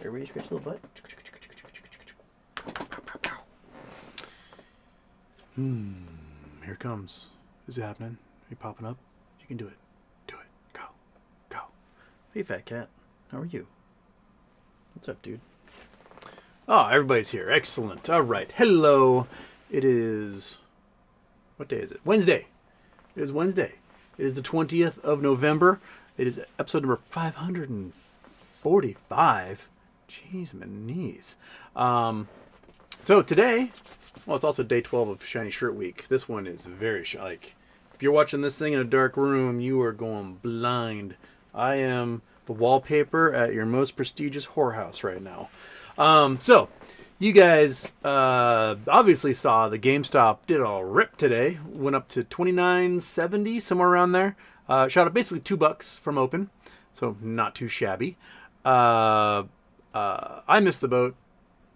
Everybody scratch a little butt. Here it comes. Is it happening? Are you popping up? You can do it. Do it. Go. Go. Hey, fat cat. How are you? What's up, dude? Oh, everybody's here. Excellent. All right. Hello. It is... What day is it? Wednesday. It is Wednesday. It is the 20th of November. It is episode number 545. Jeez, my knees. So today, well, it's also day 12 of Shiny Shirt Week. This one is very like, if you're watching this thing in a dark room, you are going blind. I am the wallpaper at your most prestigious whorehouse right now. So you guys obviously saw the GameStop did a rip today. Went up to $29.70, somewhere around there. Shot up basically $2 from open, so not too shabby. I missed the boat.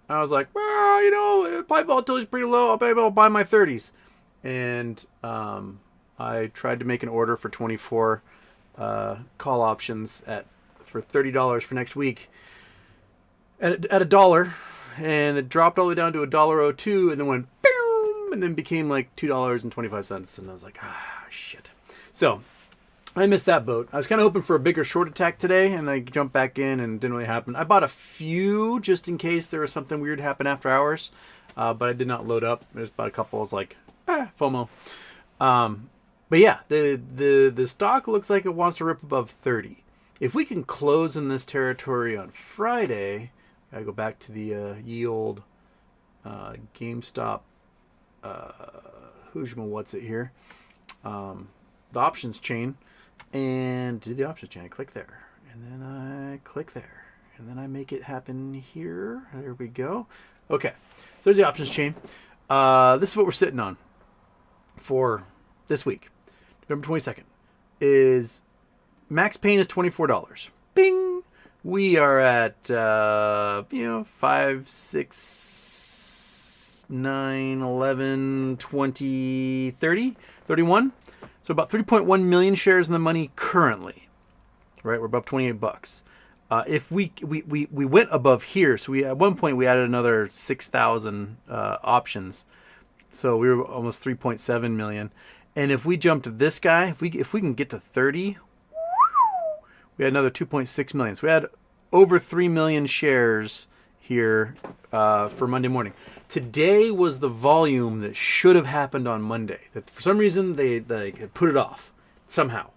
I was like, well, you know, probably volatility is pretty low. I'll be able to buy my 30s. And I tried to make an order for 24 call options for $30 for next week at $1. And it dropped all the way down to $1.02 and then went boom, and then became like $2.25. And I was like, shit. So I missed that boat. I was kind of hoping for a bigger short attack today, and I jumped back in, and it didn't really happen. I bought a few just in case there was something weird happen after hours, but I did not load up. I just bought a couple. I was like, FOMO. But yeah, the stock looks like it wants to rip above 30. If we can close in this territory on Friday, I go back to the ye old GameStop. What's it here? The options chain. And do the options chain. I click there. And then I click there. And then I make it happen here. There we go. Okay. So there's the options chain. This is what we're sitting on for this week. November 22nd. Is max pain is $24. Bing! We are at 5, 6, 9, 11, 20, 30, 31. So about 3.1 million shares in the money currently, right? We're above $28. If we went above here, so at one point we added another 6,000 options, so we were almost 3.7 million. And if we jump to this guy, if we can get to 30, we had another 2.6 million. So we had over 3 million shares here for Monday morning. Today was the volume that should have happened on Monday. That for some reason they put it off somehow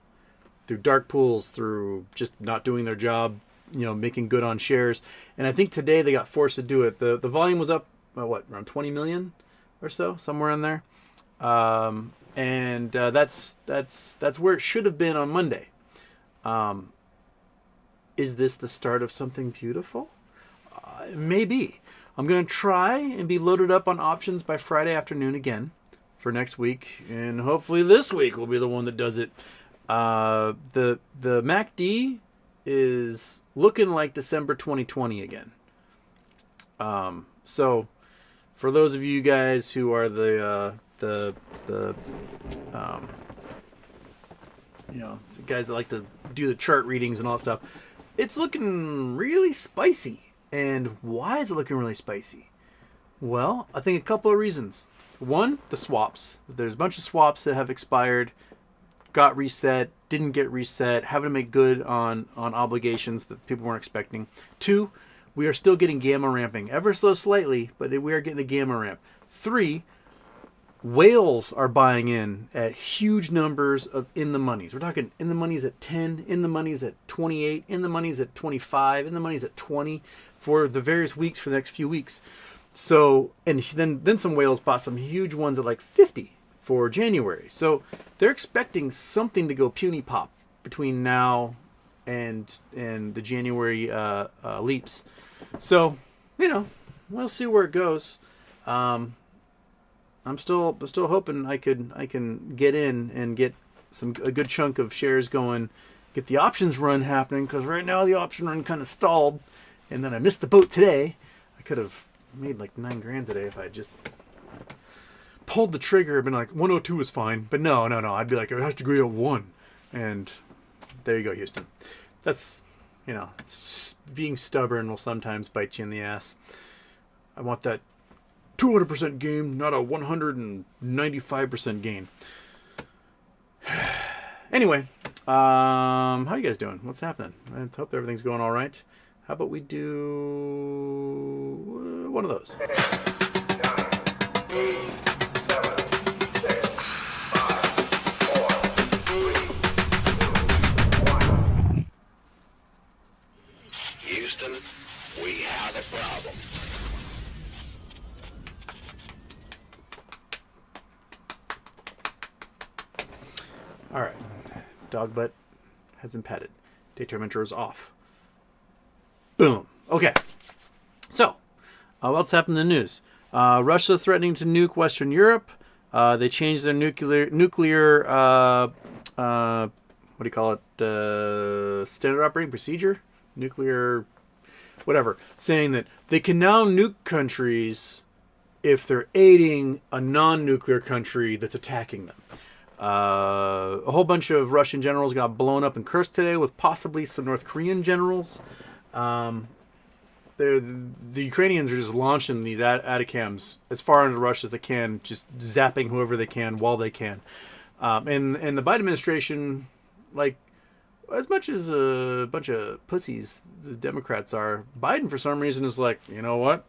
through dark pools, through just not doing their job, making good on shares. And I think today they got forced to do it. The volume was up around 20 million or so, somewhere in there. And that's where it should have been on Monday. Is this the start of something beautiful? Maybe. I'm going to try and be loaded up on options by Friday afternoon again for next week. And hopefully this week will be the one that does it. The MACD is looking like December 2020 again. So for those of you guys who are the guys that like to do the chart readings and all that stuff, it's looking really spicy. And why is it looking really spicy? Well, I think a couple of reasons. One, the swaps. There's a bunch of swaps that have expired, got reset, didn't get reset, having to make good on obligations that people weren't expecting. Two, we are still getting gamma ramping, ever so slightly, but we are getting a gamma ramp. Three, whales are buying in at huge numbers of in the monies. We're talking in the monies at 10, in the monies at 28, in the monies at 25, in the monies at 20 for the various weeks for the next few weeks. So, and then some whales bought some huge ones at like 50 for January. So they're expecting something to go puny pop between now and the January leaps. So, we'll see where it goes. I'm still hoping I can get in and get a good chunk of shares going, get the options run happening, because right now the option run kind of stalled, and then I missed the boat today. I could have made like $9,000 today if I just pulled the trigger and been like 102 is fine, but no, I'd be like, it has to go at 1, and there you go, Houston. That's being stubborn will sometimes bite you in the ass. I want that 200% gain, not a 195% gain. Anyway, how you guys doing? What's happening? I hope everything's going all right. How about we do one of those? Houston, we have a problem. All right. Dog butt has been petted. Daytime intro is off. Boom. Okay. So, what's happened in the news? Russia threatening to nuke Western Europe. They changed their nuclear what do you call it? Standard operating procedure? Nuclear, whatever. Saying that they can now nuke countries if they're aiding a non-nuclear country that's attacking them. A whole bunch of Russian generals got blown up in Kursk today with possibly some North Korean generals. The Ukrainians are just launching these ATACMS as far into Russia as they can, just zapping whoever they can while they can. And the Biden administration, like, as much as a bunch of pussies the Democrats are, Biden for some reason is like, you know what?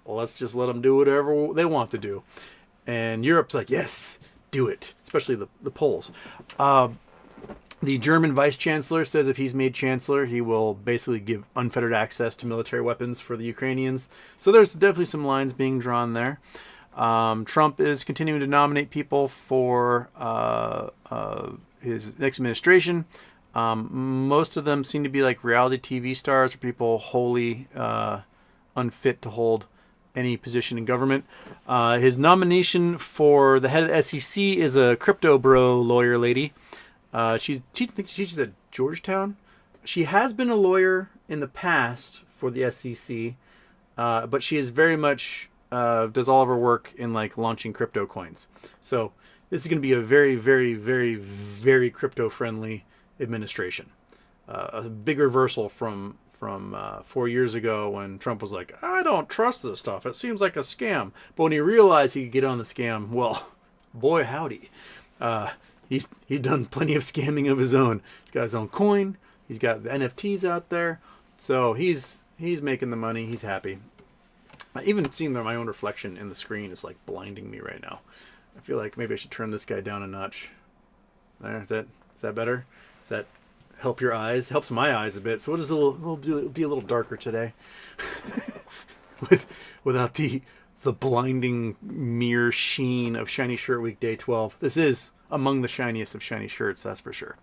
Well, let's just let them do whatever they want to do. And Europe's like, yes, do it. Especially the Poles. The German vice chancellor says if he's made chancellor, he will basically give unfettered access to military weapons for the Ukrainians. So there's definitely some lines being drawn there. Trump is continuing to nominate people for his next administration. Most of them seem to be like reality TV stars or people wholly unfit to hold any position in government. His nomination for the head of the SEC is a crypto bro lawyer lady. She teaches at Georgetown. She has been a lawyer in the past for the SEC, but she is very much does all of her work in like launching crypto coins. So this is going to be a very, very, very, very crypto friendly administration. A big reversal from 4 years ago when Trump was like, I don't trust this stuff. It seems like a scam. But when he realized he could get on the scam, well, boy howdy. He's done plenty of scamming of his own. He's got his own coin. He's got the NFTs out there. So he's making the money. He's happy. Even seeing my own reflection in the screen is like blinding me right now. I feel like maybe I should turn this guy down a notch. There, is that better? Does that help your eyes? Helps my eyes a bit. So we'll be a little darker today, without the blinding mirror sheen of Shiny Shirt Week Day 12. This is among the shiniest of shiny shirts, that's for sure.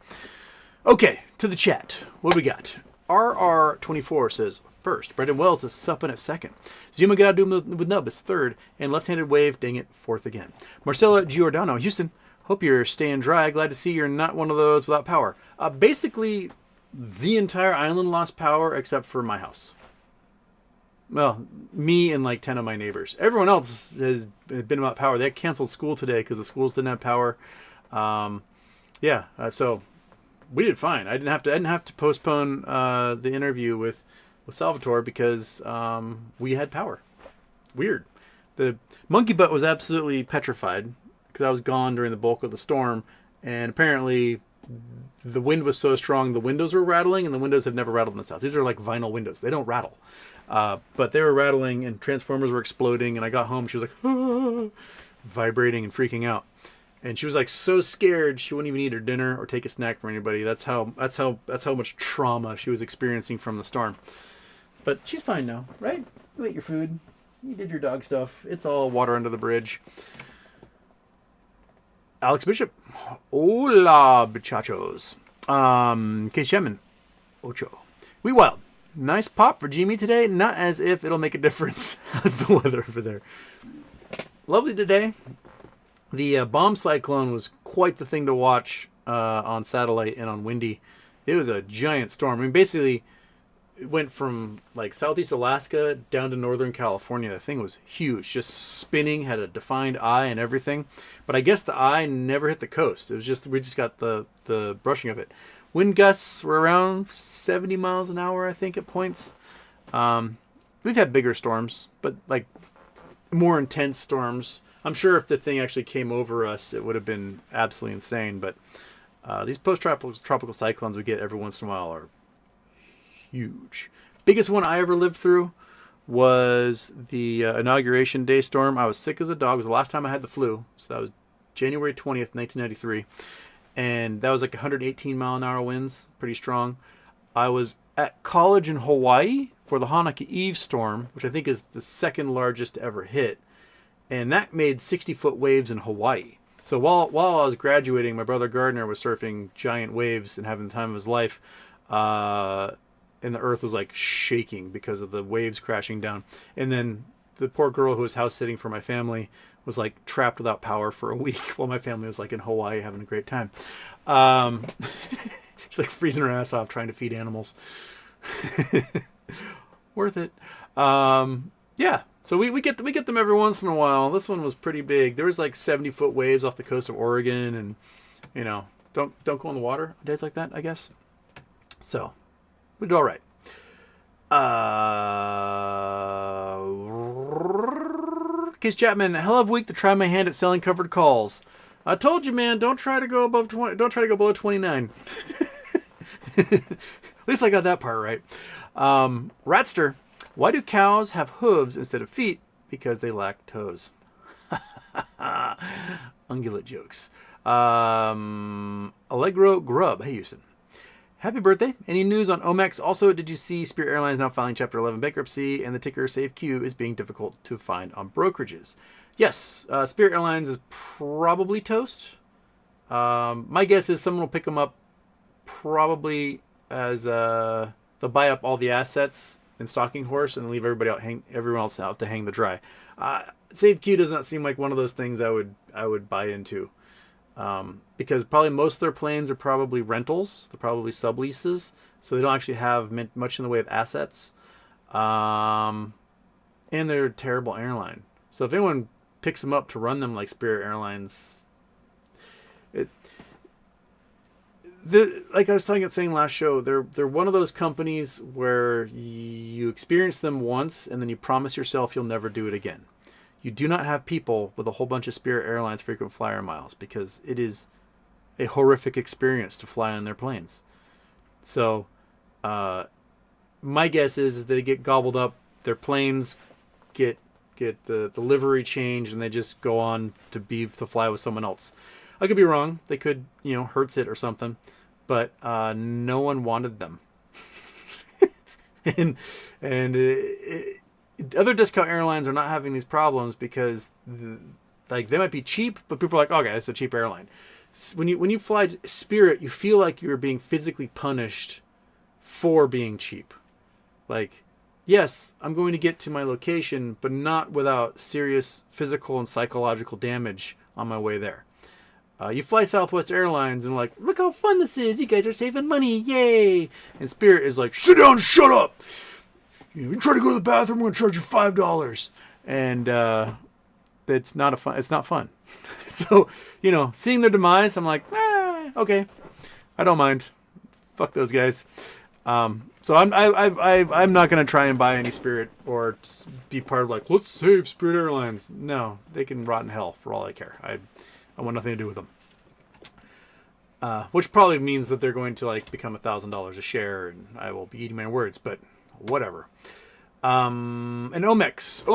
Okay, to the chat. What do we got? RR24 says first. Brendan Wells is supping at second. Zuma Gadadu with Nub is third. And left-handed wave, dang it, fourth again. Marcella Giordano, Houston. Hope you're staying dry. Glad to see you're not one of those without power. Basically, the entire island lost power except for my house. Well, me and like 10 of my neighbors. Everyone else has been without power. They canceled school today because the schools didn't have power. So we did fine. I didn't have to postpone the interview with Salvatore because we had power. Weird. The monkey butt was absolutely petrified because I was gone during the bulk of the storm, and apparently the wind was so strong the windows were rattling, and the windows have never rattled in the South. These are like vinyl windows. They don't rattle. But they were rattling and transformers were exploding, and I got home. She was like, ah, vibrating and freaking out. And she was like so scared she wouldn't even eat her dinner or take a snack from anybody. That's how much trauma she was experiencing from the storm. But she's fine now, right? You ate your food. You did your dog stuff. It's all water under the bridge. Alex Bishop. Hola, bichachos. K. Shemin. Ocho. We Wild. Nice pop for GME today. Not as if it'll make a difference. How's the weather over there? Lovely today. The bomb cyclone was quite the thing to watch on satellite and on Windy. It was a giant storm. I mean, basically, it went from like southeast Alaska down to northern California. The thing was huge, just spinning, had a defined eye and everything. But I guess the eye never hit the coast. It was just we just got the brushing of it. Wind gusts were around 70 miles an hour, I think, at points. We've had bigger storms, but like more intense storms. I'm sure if the thing actually came over us, it would have been absolutely insane. But these post-tropical cyclones we get every once in a while are huge. Biggest one I ever lived through was the inauguration day storm. I was sick as a dog. It was the last time I had the flu. So that was January 20th, 1993. And that was like 118 mile an hour winds, pretty strong. I was at college in Hawaii for the Hanukkah Eve storm, which I think is the second largest ever hit. And that made 60-foot waves in Hawaii. So while I was graduating, my brother Gardner was surfing giant waves and having the time of his life. And the earth was like shaking because of the waves crashing down. And then the poor girl who was house sitting for my family was like trapped without power for a week while my family was like in Hawaii having a great time. She's like freezing her ass off trying to feed animals. Worth it. Yeah. So we get them every once in a while. This one was pretty big. There was like 70-foot waves off the coast of Oregon, and you know, don't go in the water on days like that, I guess. So we did all right. Case Chapman, hell of a week to try my hand at selling covered calls. I told you, man, don't try to go above 20. Don't try to go below 29. At least I got that part right. Ratster, why do cows have hooves instead of feet? Because they lack toes. Ungulate jokes. Allegro Grub. Hey, Houston. Happy birthday. Any news on Omex? Also, did you see Spirit Airlines now filing Chapter 11 bankruptcy and the ticker SAFEQ is being difficult to find on brokerages? Yes, Spirit Airlines is probably toast. My guess is someone will pick them up probably as they'll buy up all the assets in Stalking Horse and leave everyone else out to hang the dry. SAFEQ does not seem like one of those things I would buy into. Because probably most of their planes are probably rentals. They're probably subleases. So they don't actually have much in the way of assets. And they're a terrible airline. So if anyone picks them up to run them like Spirit Airlines, like I was saying last show, they're one of those companies where you experience them once and then you promise yourself you'll never do it again. You do not have people with a whole bunch of Spirit Airlines frequent flyer miles because it is a horrific experience to fly on their planes. So, my guess is they get gobbled up, their planes get the livery changed, and they just go on to fly with someone else. I could be wrong. They could, Hertz it or something, but no one wanted them. and other discount airlines are not having these problems because they might be cheap, but people are like, okay, it's a cheap airline. When you fly Spirit, you feel like you're being physically punished for being cheap. Like, yes, I'm going to get to my location, but not without serious physical and psychological damage on my way there. You fly Southwest Airlines and like, look how fun this is. You guys are saving money. Yay. And Spirit is like, sit down and shut up. You try to go to the bathroom, we're going to charge you $5. And it's not fun. So, seeing their demise, I'm like, okay. I don't mind. Fuck those guys. So I'm not going to try and buy any Spirit or be part of like, let's save Spirit Airlines. No, they can rot in hell for all I care. I want nothing to do with them. Which probably means that they're going to like become $1,000 a share, and I will be eating my words, but whatever. And Omex,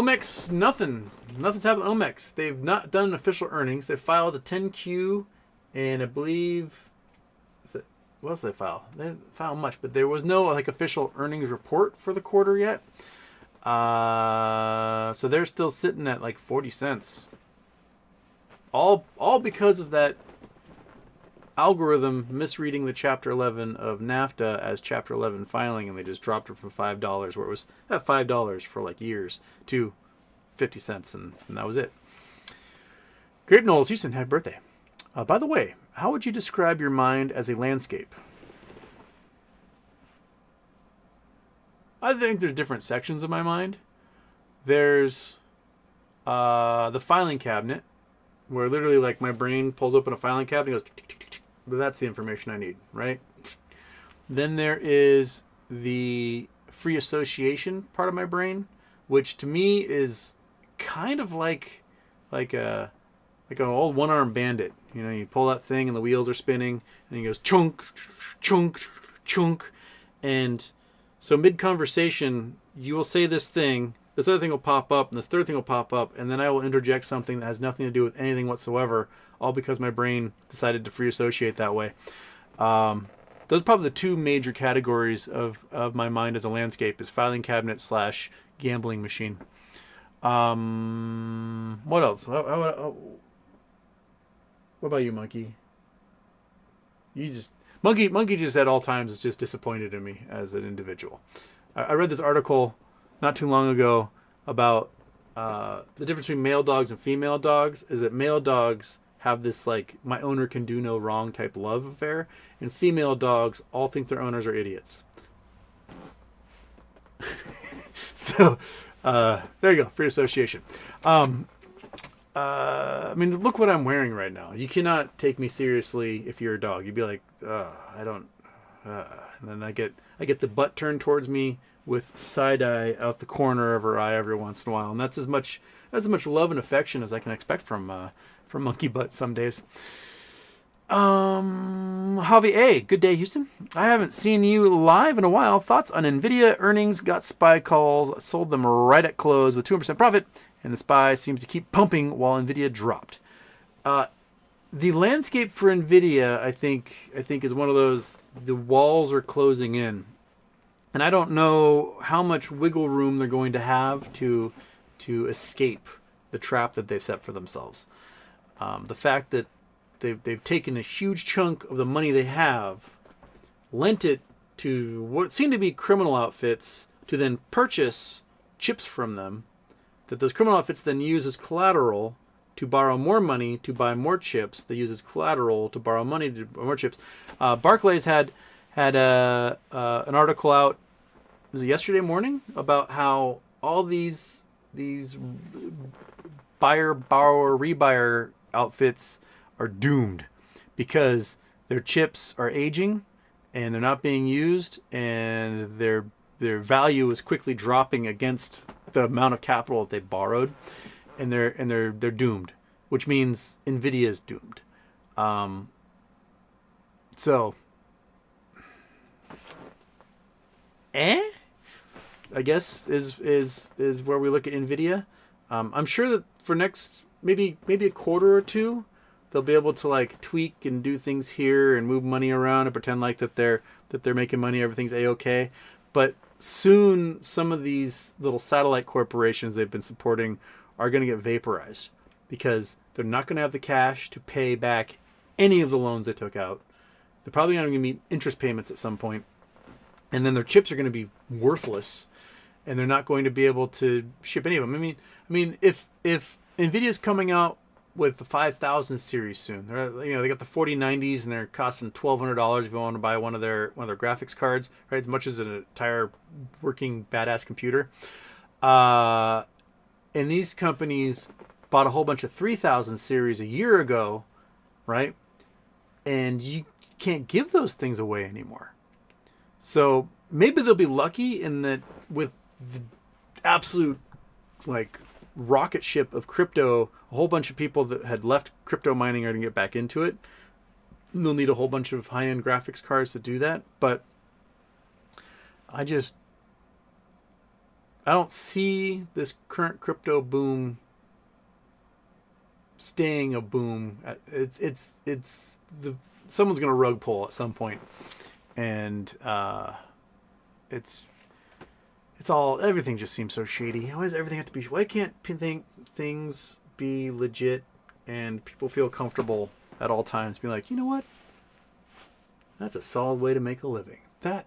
nothing's happened to Omex. They've not done official earnings. They filed a 10Q, and I believe, what else did they file? They didn't file much, but there was no like official earnings report for the quarter yet. So they're still sitting at like 40 cents. All because of that algorithm misreading the Chapter 11 of NAFTA as Chapter 11 filing, and they just dropped it from $5, where it was at $5 for like years, to 50 cents, and that was it. Grape Knowles Houston, happy birthday. By the way, how would you describe your mind as a landscape? I think there's different sections of my mind. There's the filing cabinet, where literally like my brain pulls open a filing cabinet and goes, but that's the information I need, right? Then there is the free association part of my brain, which to me is kind of like a like an old one-armed bandit. You know, you pull that thing and the wheels are spinning, and he goes chunk, chunk, chunk, and so mid-conversation, you will say this thing, this other thing will pop up, and this third thing will pop up, and then I will interject something that has nothing to do with anything whatsoever, all because my brain decided to free associate that way. Those are probably the two major categories of my mind as a landscape, is filing cabinet / gambling machine. What else? What about you, Monkey? Monkey just at all times is just disappointed in me as an individual. I read this article not too long ago about the difference between male dogs and female dogs is that male dogs have this like my owner can do no wrong type love affair, and female dogs all think their owners are idiots. So there you go, free association. I mean, look what I'm wearing right now. You cannot take me seriously if you're a dog. You'd be like, I don't. And then I get the butt turned towards me with side eye out the corner of her eye every once in a while, and that's as much love and affection as I can expect from monkey butt some days. Javi A, good day, Houston. I haven't seen you live in a while. Thoughts on Nvidia earnings? Got SPY calls. Sold them right at close with 200% profit, and the SPY seems to keep pumping while Nvidia dropped. The landscape for Nvidia, I think is one of those. The walls are closing in, and I don't know how much wiggle room they're going to have to escape the trap that they've set for themselves. The fact that they've taken a huge chunk of the money they have, lent it to what seem to be criminal outfits to then purchase chips from them, that those criminal outfits then use as collateral to borrow more money to buy more chips. They use as collateral to borrow money to buy more chips. Barclays had an article out, was it yesterday morning, about how all these buyer, borrower, rebuyer outfits are doomed because their chips are aging and they're not being used, and their value is quickly dropping against the amount of capital that they borrowed, and they're doomed, which means Nvidia is doomed. So I guess is where we look at Nvidia. I'm sure that for next maybe a quarter or two, they'll be able to like tweak and do things here and move money around and pretend like that they're making money, everything's a-okay. But soon some of these little satellite corporations they've been supporting are going to get vaporized because they're not going to have the cash to pay back any of the loans they took out. They're probably not going to meet interest payments at some point, and then their chips are going to be worthless, and they're not going to be able to ship any of them. I mean, if Nvidia's coming out with the 5000 series soon, they got the 4090s and they're costing $1,200 if you want to buy one of their graphics cards, right? As much as an entire working badass computer. And these companies bought a whole bunch of 3000 series a year ago, right? And you can't give those things away anymore. So maybe they'll be lucky in that with the absolute like rocket ship of crypto, a whole bunch of people that had left crypto mining are going to get back into it. They'll need a whole bunch of high-end graphics cards to do that, but I don't see this current crypto boom staying a boom. Someone's going to rug pull at some point, and everything just seems so shady. Why does everything have to be? Why can't things be legit and people feel comfortable at all times? Be like, you know what? That's a solid way to make a living. That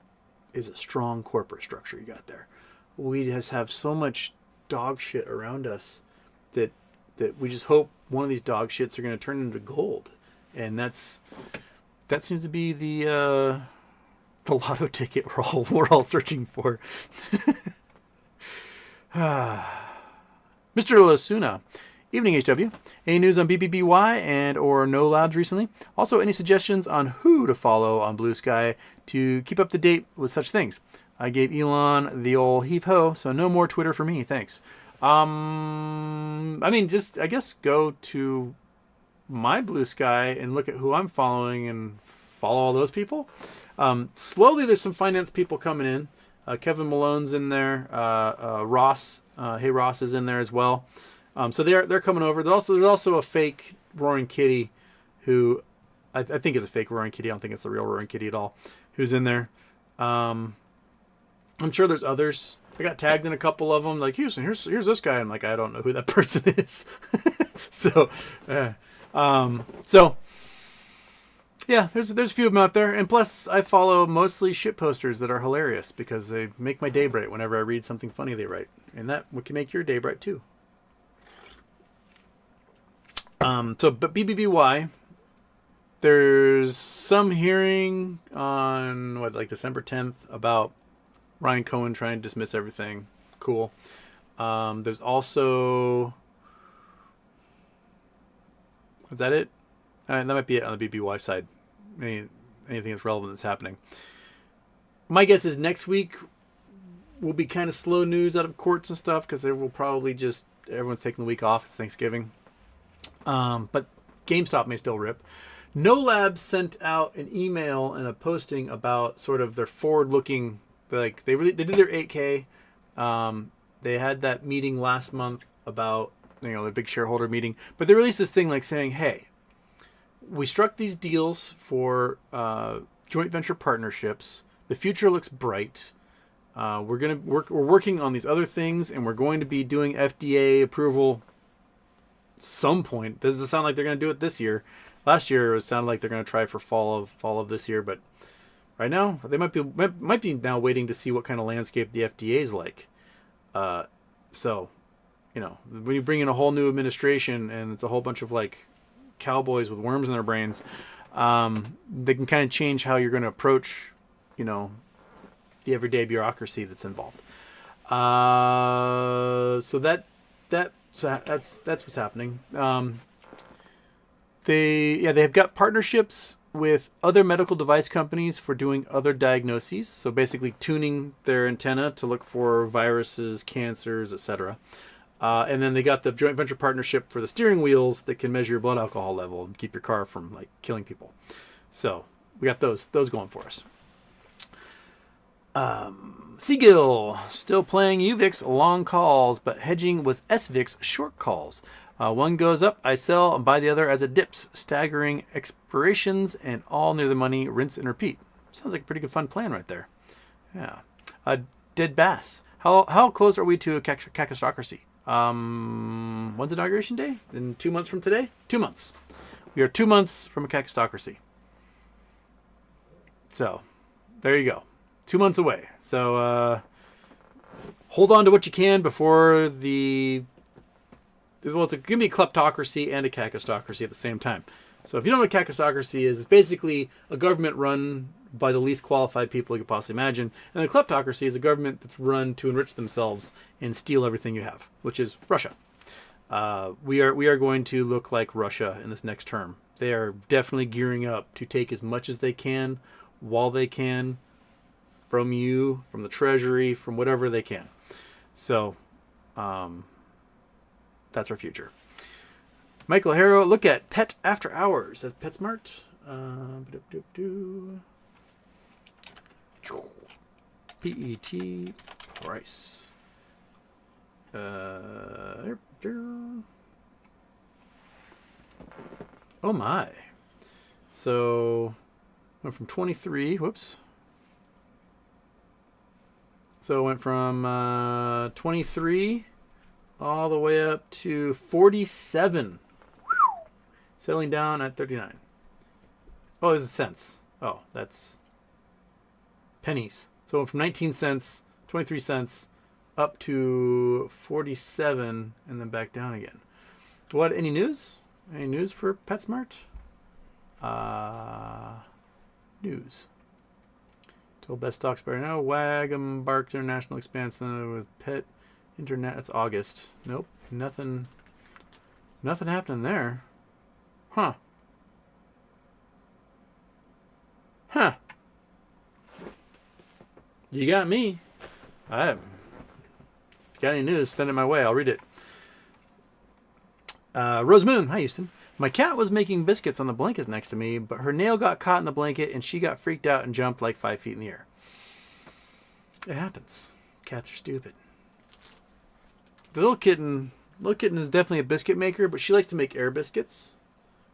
is a strong corporate structure you got there. We just have so much dog shit around us that we just hope one of these dog shits are going to turn into gold, and that seems to be the lotto ticket we're all searching for. Mr. Lasuna, evening HW. Any news on BBBY and or No Labs recently? Also, any suggestions on who you to follow on Blue Sky to keep up to date with such things. I gave Elon the old heave-ho, so no more Twitter for me, thanks. I mean, just, I guess, go to my Blue Sky and look at who I'm following and follow all those people. Slowly, there's some finance people coming in. Kevin Malone's in there. Ross, Hey Ross is in there as well. So they're coming over. There's also a fake Roaring Kitty, who I think is a fake Roaring Kitty. I don't think it's the real Roaring Kitty at all. Who's in there? I'm sure there's others. I got tagged in a couple of them. Like, Houston, here's this guy. I'm like, I don't know who that person is. So yeah, there's a few of them out there. And plus, I follow mostly shit posters that are hilarious because they make my day bright whenever I read something funny they write. And that can make your day bright too. But BBBY, there's some hearing on, December 10th about Ryan Cohen trying to dismiss everything. Cool. There's also... Is that it? That might be it on the BBY side. Anything that's relevant that's happening. My guess is next week will be kind of slow news out of courts and stuff because they will probably just... Everyone's taking the week off. It's Thanksgiving. But GameStop may still rip. No Labs sent out an email and a posting about sort of their forward-looking... Like they did their 8K. They had that meeting last month about the big shareholder meeting, but they released this thing like saying, "Hey, we struck these deals for joint venture partnerships. The future looks bright. We're working on these other things, and we're going to be doing FDA approval some point. Does it sound like they're going to do it this year? Last year it sounded like they're going to try for fall of this year, but." Right now, they might be now waiting to see what kind of landscape the FDA is like. So, when you bring in a whole new administration and it's a whole bunch of cowboys with worms in their brains, they can kind of change how you're going to approach, the everyday bureaucracy that's involved. So that's what's happening. They have got partnerships with other medical device companies for doing other diagnoses. So basically tuning their antenna to look for viruses, cancers, etc. And then they got the joint venture partnership for the steering wheels that can measure your blood alcohol level and keep your car from killing people. So we got those going for us. Seagill still playing UVIX long calls, but hedging with SVIX short calls. One goes up, I sell, and buy the other as it dips. Staggering expirations and all near the money, rinse and repeat. Sounds like a pretty good fun plan right there. Yeah. Dead Bass. How close are we to a cacistocracy? When's inauguration day? In 2 months from today? 2 months. We are 2 months from a cacistocracy. So, there you go. 2 months away. So, hold on to what you can before the... Well, it's going to be a kleptocracy and a cacistocracy at the same time. So if you don't know what cacistocracy is, it's basically a government run by the least qualified people you could possibly imagine. And a kleptocracy is a government that's run to enrich themselves and steal everything you have, which is Russia. We are going to look like Russia in this next term. They are definitely gearing up to take as much as they can, while they can, from you, from the treasury, from whatever they can. So... that's our future. Michael Harrow, look at Pet After Hours at PetSmart. PET price. Oh my. So went from 23. Whoops. So it went from 23 all the way up to 47. Settling down at 39. Oh, there's a cents. Oh, that's pennies. So it went from 19 cents, 23 cents, up to 47, and then back down again. What? Any news? Any news for PetSmart? News. Told best stocks by now. WAG embarked international expansion with Pet Internet. That's August. Nope. Nothing happening there. Huh. Huh. You got me. If you got any news, send it my way. I'll read it. Rose Moon. Hi, Houston. My cat was making biscuits on the blankets next to me, but her nail got caught in the blanket and she got freaked out and jumped like 5 feet in the air. It happens. Cats are stupid. The little kitten is definitely a biscuit maker, but she likes to make air biscuits.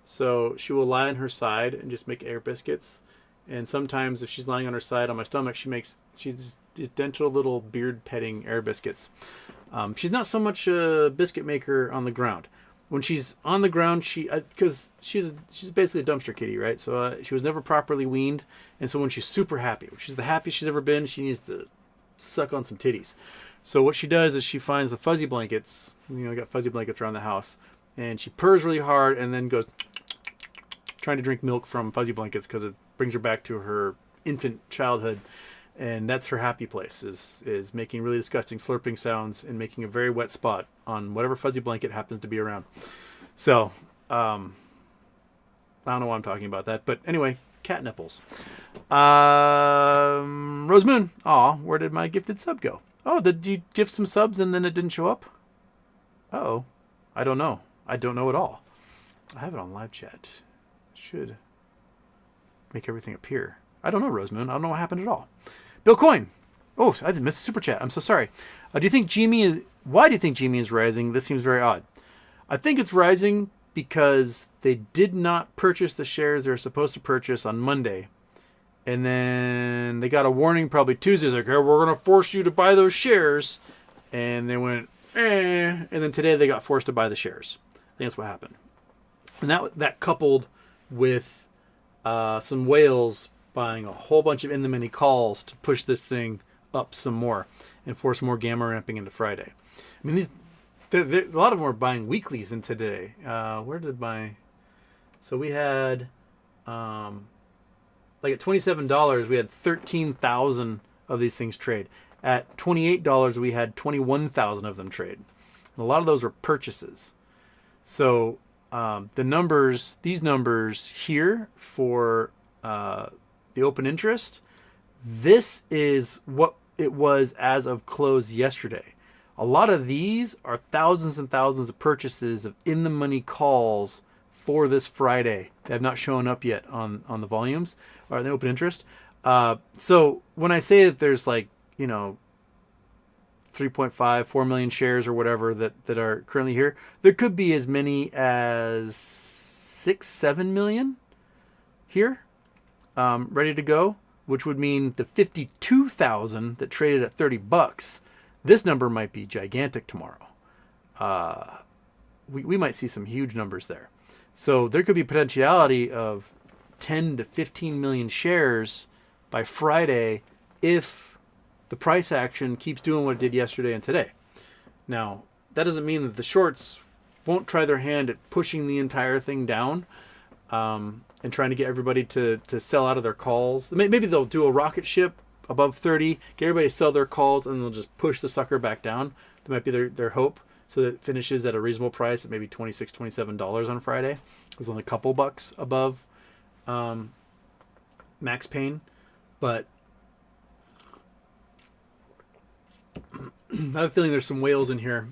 So she will lie on her side and just make air biscuits. And sometimes if she's lying on her side on my stomach, she's gentle little beard petting air biscuits. She's not so much a biscuit maker on the ground. When she's on the ground, because she's basically a dumpster kitty, right? So she was never properly weaned, and so when she's super happy, when she's the happiest she's ever been, she needs to suck on some titties. So what she does is she finds the fuzzy blankets. Got fuzzy blankets around the house, and she purrs really hard, and then goes trying to drink milk from fuzzy blankets because it brings her back to her infant childhood. And that's her happy place, is making really disgusting slurping sounds and making a very wet spot on whatever fuzzy blanket happens to be around. So, I don't know why I'm talking about that. But anyway, cat nipples. Rose Moon. Aw, where did my gifted sub go? Oh, did you gift some subs and then it didn't show up? Uh-oh. I don't know. I don't know at all. I have it on live chat. Should make everything appear. I don't know, Rose Moon. I don't know what happened at all. Bill Coyne. Oh, I missed a super chat. I'm so sorry. Why do you think GME is rising? This seems very odd. I think it's rising because they did not purchase the shares they're supposed to purchase on Monday. And then they got a warning probably Tuesday. It's like, hey, we're going to force you to buy those shares. And they went, And then today they got forced to buy the shares. I think that's what happened. And that coupled with some whales buying a whole bunch of in-the-many calls to push this thing up some more and force more gamma ramping into Friday. I mean, a lot of them were buying weeklies in today. So we had, at $27, we had 13,000 of these things trade. At $28, we had 21,000 of them trade. And a lot of those were purchases. So these numbers here for the open interest, this is what it was as of close yesterday. A lot of these are thousands and thousands of purchases of in-the-money calls for this Friday that have not shown up yet on the volumes or the open interest. So when I say that there's 3.5, 4 million shares or whatever that are currently here, there could be as many as 6, 7 million here. Ready to go, which would mean the 52,000 that traded at $30. This number might be gigantic tomorrow. We might see some huge numbers there. So there could be potentiality of 10 to 15 million shares by Friday if the price action keeps doing what it did yesterday and today. Now, that doesn't mean that the shorts won't try their hand at pushing the entire thing down. And trying to get everybody to sell out of their calls. Maybe they'll do a rocket ship above 30, get everybody to sell their calls, and they'll just push the sucker back down. That might be their hope, so that it finishes at a reasonable price at maybe $26, $27 on Friday. It's only a couple bucks above max pain. But I have a feeling there's some whales in here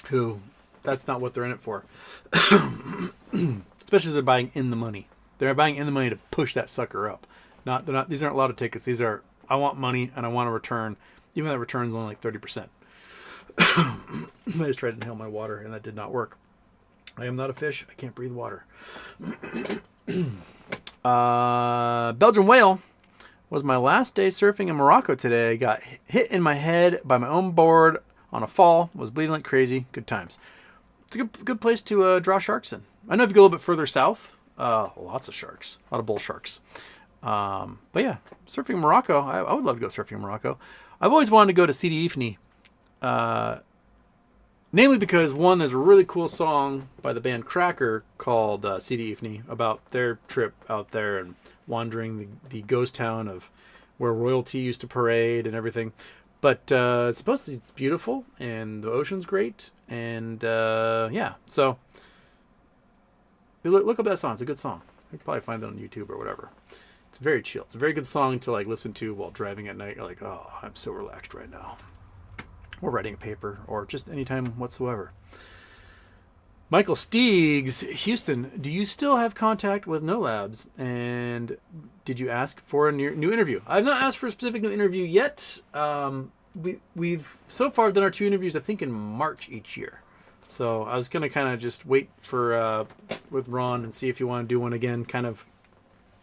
who that's not what they're in it for. Especially if they're buying in the money. They're buying in the money to push that sucker up. These aren't a lot of tickets. These are, I want money and I want a return. Even though that return is only like 30%. I just tried to inhale my water and that did not work. I am not a fish. I can't breathe water. Belgian whale was my last day surfing in Morocco today. I got hit in my head by my own board on a fall. Was bleeding like crazy. Good times. It's a good place to draw sharks in. I know if you go a little bit further south, lots of sharks, a lot of bull sharks. But yeah, surfing in Morocco. I would love to go surfing in Morocco. I've always wanted to go to Sidi Ifni, namely because one, there's a really cool song by the band Cracker called Sidi Ifni about their trip out there and wandering the ghost town of where royalty used to parade and everything. But supposedly it's beautiful and the ocean's great. And yeah, so look up that song. It's a good song. You can probably find it on YouTube or whatever. It's very chill. It's a very good song to like listen to while driving at night. You're like, oh, I'm so relaxed right now. Or writing a paper, or just anytime whatsoever. Michael Steegs, Houston, do you still have contact with No Labs? And did you ask for a new interview? I've not asked for a specific new interview yet. We've so far done our 2 interviews, I think, in March each year. So I was going to kind of just wait for with Ron and see if you want to do one again, kind of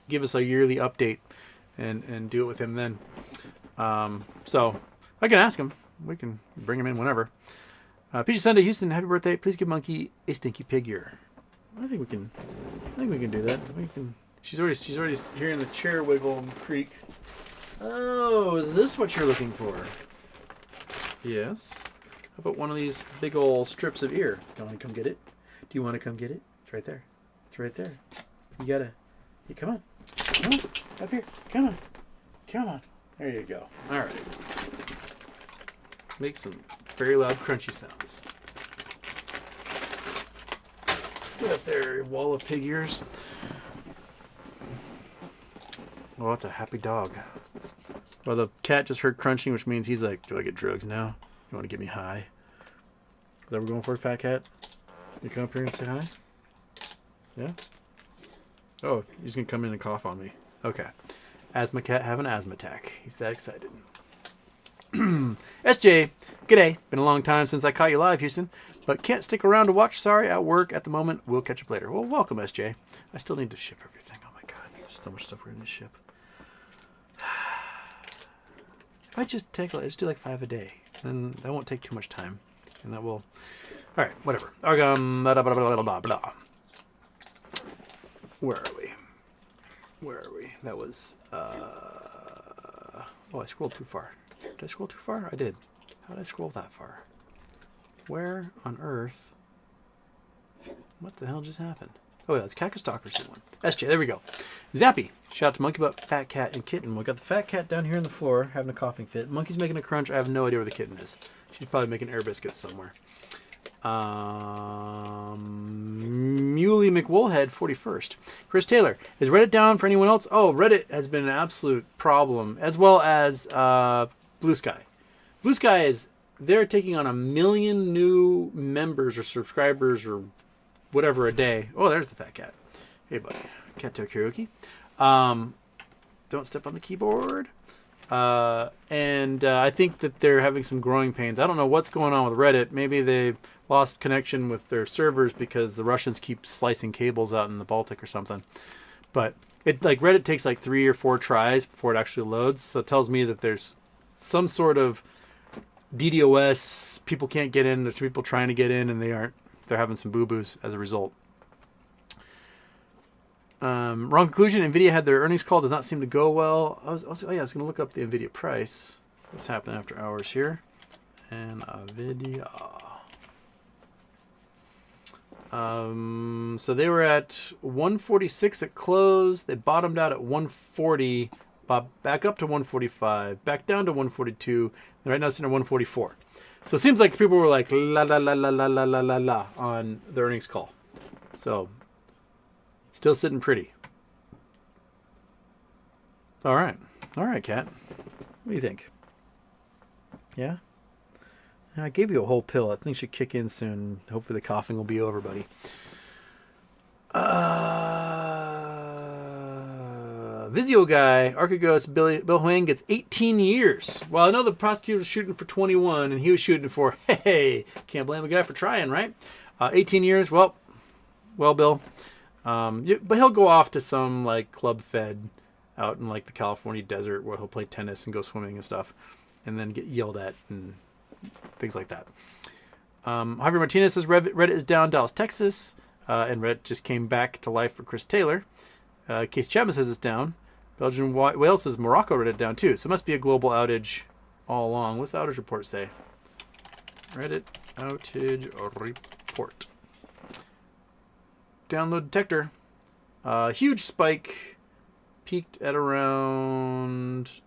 give us a yearly update and do it with him then. So I can ask him. We can bring him in whenever. Peachy Sunday, Houston, happy birthday. Please give Monkey a stinky figure. I think we can do that. We can. She's already hearing the chair wiggle and creak. Oh, is this what you're looking for? Yes. How about one of these big old strips of ear? Do you want to come get it? Do you want to come get it? It's right there. It's right there. You gotta. Hey, come on. Come on. Up here. Come on. Come on. There you go. All right. Make some very loud crunchy sounds. Get up there, wall of pig ears. Oh, that's a happy dog. Well, the cat just heard crunching, which means he's like, do I get drugs now? You want to get me high? Is that what we're going for, fat cat? You come up here and say hi? Yeah? Oh, he's going to come in and cough on me. Okay. Asthma cat have an asthma attack. He's that excited. SJ, g'day. Been a long time since I caught you live, Houston, but can't stick around to watch. Sorry, at work at the moment. We'll catch up later. Well, welcome, SJ. I still need to ship everything. Oh my god, there's so much stuff we're going to ship. If I just do like 5 a day, then that won't take too much time, and that will. All right, whatever. Blah, blah, blah, blah, blah. Where are we? That was. Oh, I scrolled too far. Did I scroll too far? I did. How did I scroll that far? Where on earth? What the hell just happened? Oh, yeah, that's Kakastalker's one. SJ, there we go. Zappy. Shout out to Monkey Butt, Fat Cat, and Kitten. We got the Fat Cat down here on the floor having a coughing fit. Monkey's making a crunch. I have no idea where the kitten is. She's probably making air biscuits somewhere. Muley McWoolhead, 41st. Chris Taylor. Is Reddit down for anyone else? Oh, Reddit has been an absolute problem, as well as Blue Sky. Blue Sky they're taking on 1 million new members or subscribers or whatever a day. Oh, there's the fat cat. Hey, buddy. Cat-tail karaoke. Don't step on the keyboard. And I think that they're having some growing pains. I don't know what's going on with Reddit. Maybe they've lost connection with their servers because the Russians keep slicing cables out in the Baltic or something. But Reddit takes like 3 or 4 tries before it actually loads. So it tells me that there's some sort of DDoS. People can't get in. There's people trying to get in, and they're having some boo-boos as a result. Wrong conclusion. Nvidia had their earnings call. Does not seem to go well. I was going to look up the Nvidia price. What's happening after hours here? And Nvidia. So they were at 146 at close. They bottomed out at 140, back up to 145, back down to 142, and right now it's at 144. So it seems like people were like la la la la la la la la la on the earnings call. So still sitting pretty. All right, Kat. What do you think? Yeah. I gave you a whole pill. I think it should kick in soon. Hopefully the coughing will be over, buddy. Vizio guy, Archegos, Bill Huang gets 18 years. Well, I know the prosecutor was shooting for 21, and he was shooting for, hey, can't blame a guy for trying, right? 18 years, well, Bill. But he'll go off to some, like, club fed out in, like, the California desert where he'll play tennis and go swimming and stuff, and then get yelled at and things like that. Javier Martinez says Reddit is down, Dallas, Texas, and Reddit just came back to life for Chris Taylor. Case Chapman says it's down. Belgian Wales says Morocco Reddit down too. So it must be a global outage all along. What's the outage report say? Reddit outage report. Download detector. Huge spike. Peaked at around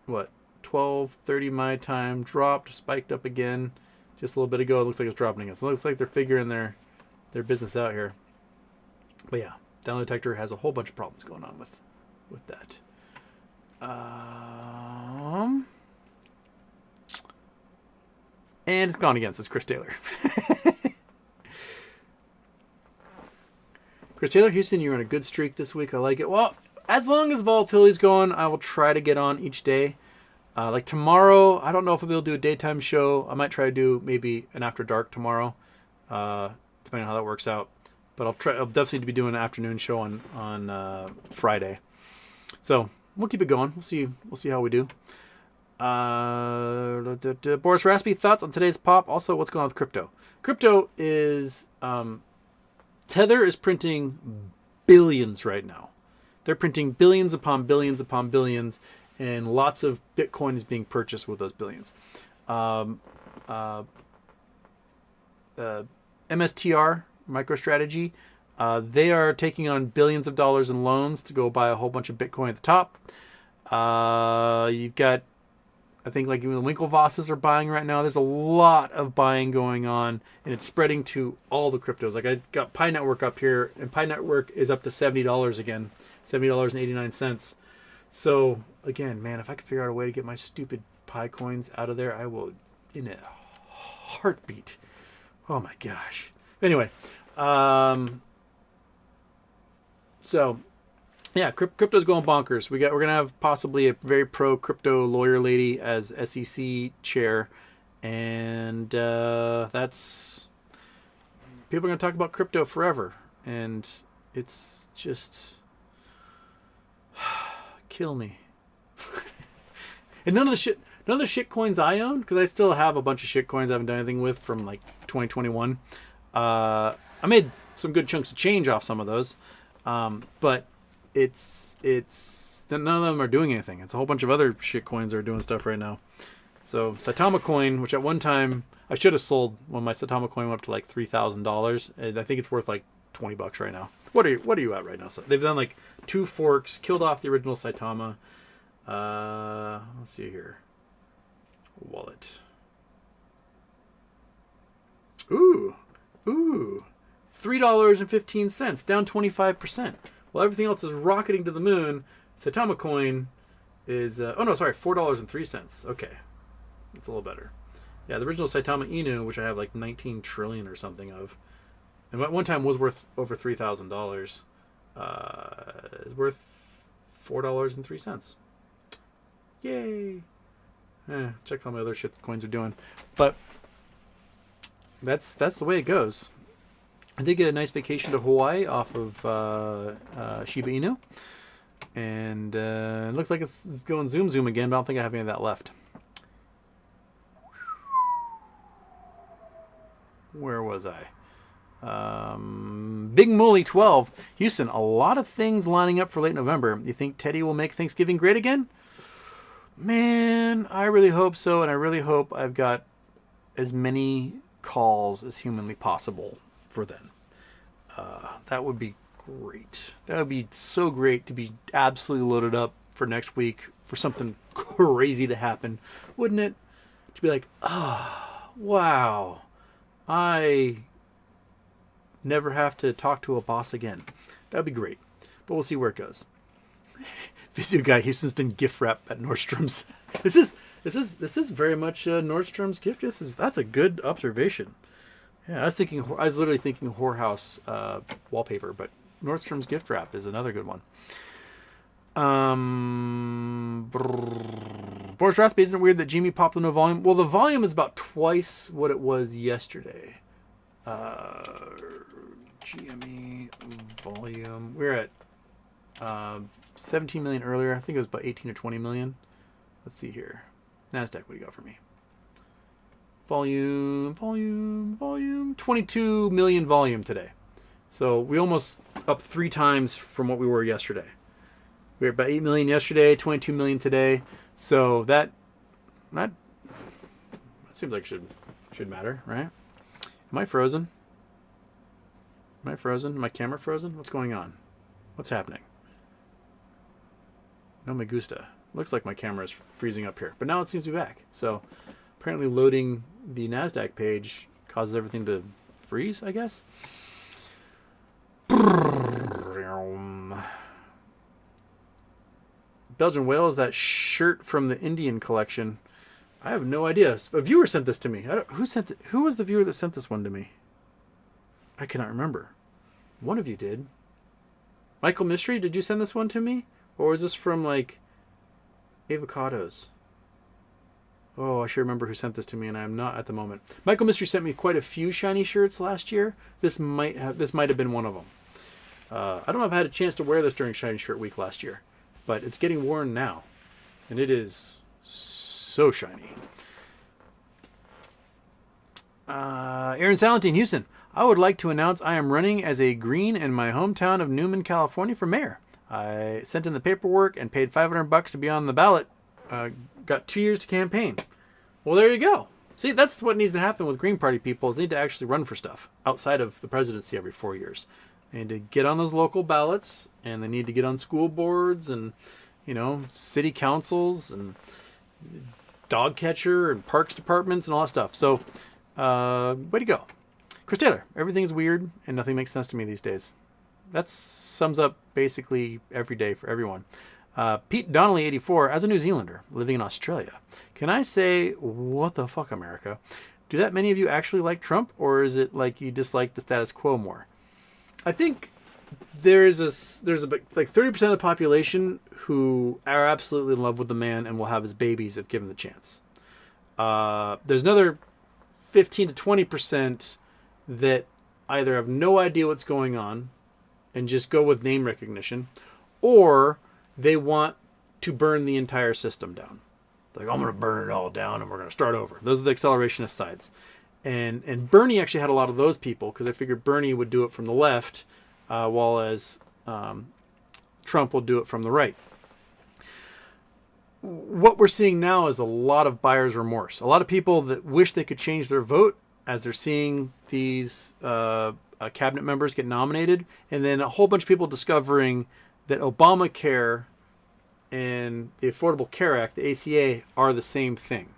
12:30 my time. Dropped, spiked up again just a little bit ago. It looks like it's dropping again. So it looks like they're figuring their business out here. But yeah, download detector has a whole bunch of problems going on with with that. And it's gone again, says Chris Taylor. Chris Taylor, Houston, you're on a good streak this week. I like it. Well, as long as volatility's going, I will try to get on each day. Like tomorrow, I don't know if I'll be able to do a daytime show. I might try to do maybe an after dark tomorrow, depending on how that works out. But I'll definitely be doing an afternoon show on Friday. So we'll keep it going. We'll see how we do. Boris Raspy, thoughts on today's pop? Also, what's going on with crypto? Crypto is Tether is printing billions right now. They're printing billions upon billions upon billions, and lots of Bitcoin is being purchased with those billions. MSTR, MicroStrategy, they are taking on billions of dollars in loans to go buy a whole bunch of Bitcoin at the top. You've got, I think, like even the Winklevosses are buying right now. There's a lot of buying going on, and it's spreading to all the cryptos. Like I got Pi Network up here, and Pi Network is up to $70 again, $70.89. So again, man, if I could figure out a way to get my stupid Pi coins out of there, I will in a heartbeat. Oh my gosh. Anyway, so yeah, crypto's going bonkers. We're gonna have possibly a very pro crypto lawyer lady as SEC chair, and that's people are gonna talk about crypto forever, and it's just kill me. And none of the shit coins I own, because I still have a bunch of shit coins I haven't done anything with from like 2021. I made some good chunks of change off some of those, but it's none of them are doing anything. It's a whole bunch of other shit coins that are doing stuff right now. So Saitama coin, which at one time I should have sold when my Saitama coin went up to like $3,000, and I think it's worth like $20 right now. What are you at right now? So they've done like 2 forks, killed off the original Saitama. Let's see here. Wallet. Ooh, $3.15, down 25%. While everything else is rocketing to the moon, Saitama coin is $4.03. Okay, that's a little better. Yeah, the original Saitama Inu, which I have like 19 trillion or something of, and at one time was worth over $3,000, is worth $4.03. Yay! Check how my other shit coins are doing, but that's the way it goes. I did get a nice vacation to Hawaii off of Shiba Inu, and it looks like it's going zoom again, but I don't think I have any of that left. Where was I? Big Mully 12, Houston. A lot of things lining up for late November. You think Teddy will make Thanksgiving great again? Man, I really hope so, and I really hope I've got as many calls as humanly possible for then. That would be great. That would be so great to be absolutely loaded up for next week for something crazy to happen, wouldn't it? To be like, wow, I never have to talk to a boss again. That'd be great, but we'll see where it goes. Vizu guy, Houston's been gift wrapped at Nordstrom's. This is very much Nordstrom's gift. That's a good observation. Yeah, I was literally thinking whorehouse wallpaper, but Nordstrom's gift wrap is another good one. Boris Raspy, isn't it weird that GME popped the no volume? Well, the volume is about twice what it was yesterday. GME volume. We're at 17 million earlier. I think it was about 18 or 20 million. Let's see here. NASDAQ, what do you got for me? Volume. 22 million volume today. So we almost up 3 times from what we were yesterday. We were about 8 million yesterday, 22 million today. So that seems like should matter, right? Am I frozen? Am my camera frozen? What's going on? What's happening? No me gusta. Looks like my camera is freezing up here, but now it seems to be back. So apparently loading the NASDAQ page causes everything to freeze, I guess. Belgian whale is that shirt from the Indian collection. I have no idea. A viewer sent this to me. Who was the viewer that sent this one to me? I cannot remember. One of you did. Michael Mystery, did you send this one to me? Or is this from, like, Avocados? Oh, I should remember who sent this to me, and I am not at the moment. Michael Mystery sent me quite a few shiny shirts last year. This might have been one of them. I don't know if I had a chance to wear this during Shiny Shirt Week last year, but it's getting worn now, and it is so shiny. Aaron Salentine, Houston. I would like to announce I am running as a Green in my hometown of Newman, California for mayor. I sent in the paperwork and paid $500 to be on the ballot. Got 2 years to campaign. Well, there you go. See, that's what needs to happen with Green Party people is they need to actually run for stuff outside of the presidency every 4 years. They need to get on those local ballots, and they need to get on school boards and, city councils and dog catcher and parks departments and all that stuff. So, way to go. Chris Taylor, everything is weird and nothing makes sense to me these days. That sums up basically every day for everyone. Pete Donnelly, 84, as a New Zealander living in Australia, can I say, what the fuck, America? Do that many of you actually like Trump, or is it like you dislike the status quo more? I think there's like 30% of the population who are absolutely in love with the man and will have his babies if given the chance. There's another 15 to 20% that either have no idea what's going on and just go with name recognition, or they want to burn the entire system down. Like, I'm going to burn it all down and we're going to start over. Those are the accelerationist sides. And Bernie actually had a lot of those people because I figured Bernie would do it from the left, while as Trump will do it from the right. What we're seeing now is a lot of buyer's remorse. A lot of people that wish they could change their vote as they're seeing these cabinet members get nominated, and then a whole bunch of people discovering that Obamacare and the Affordable Care Act, the ACA, are the same thing.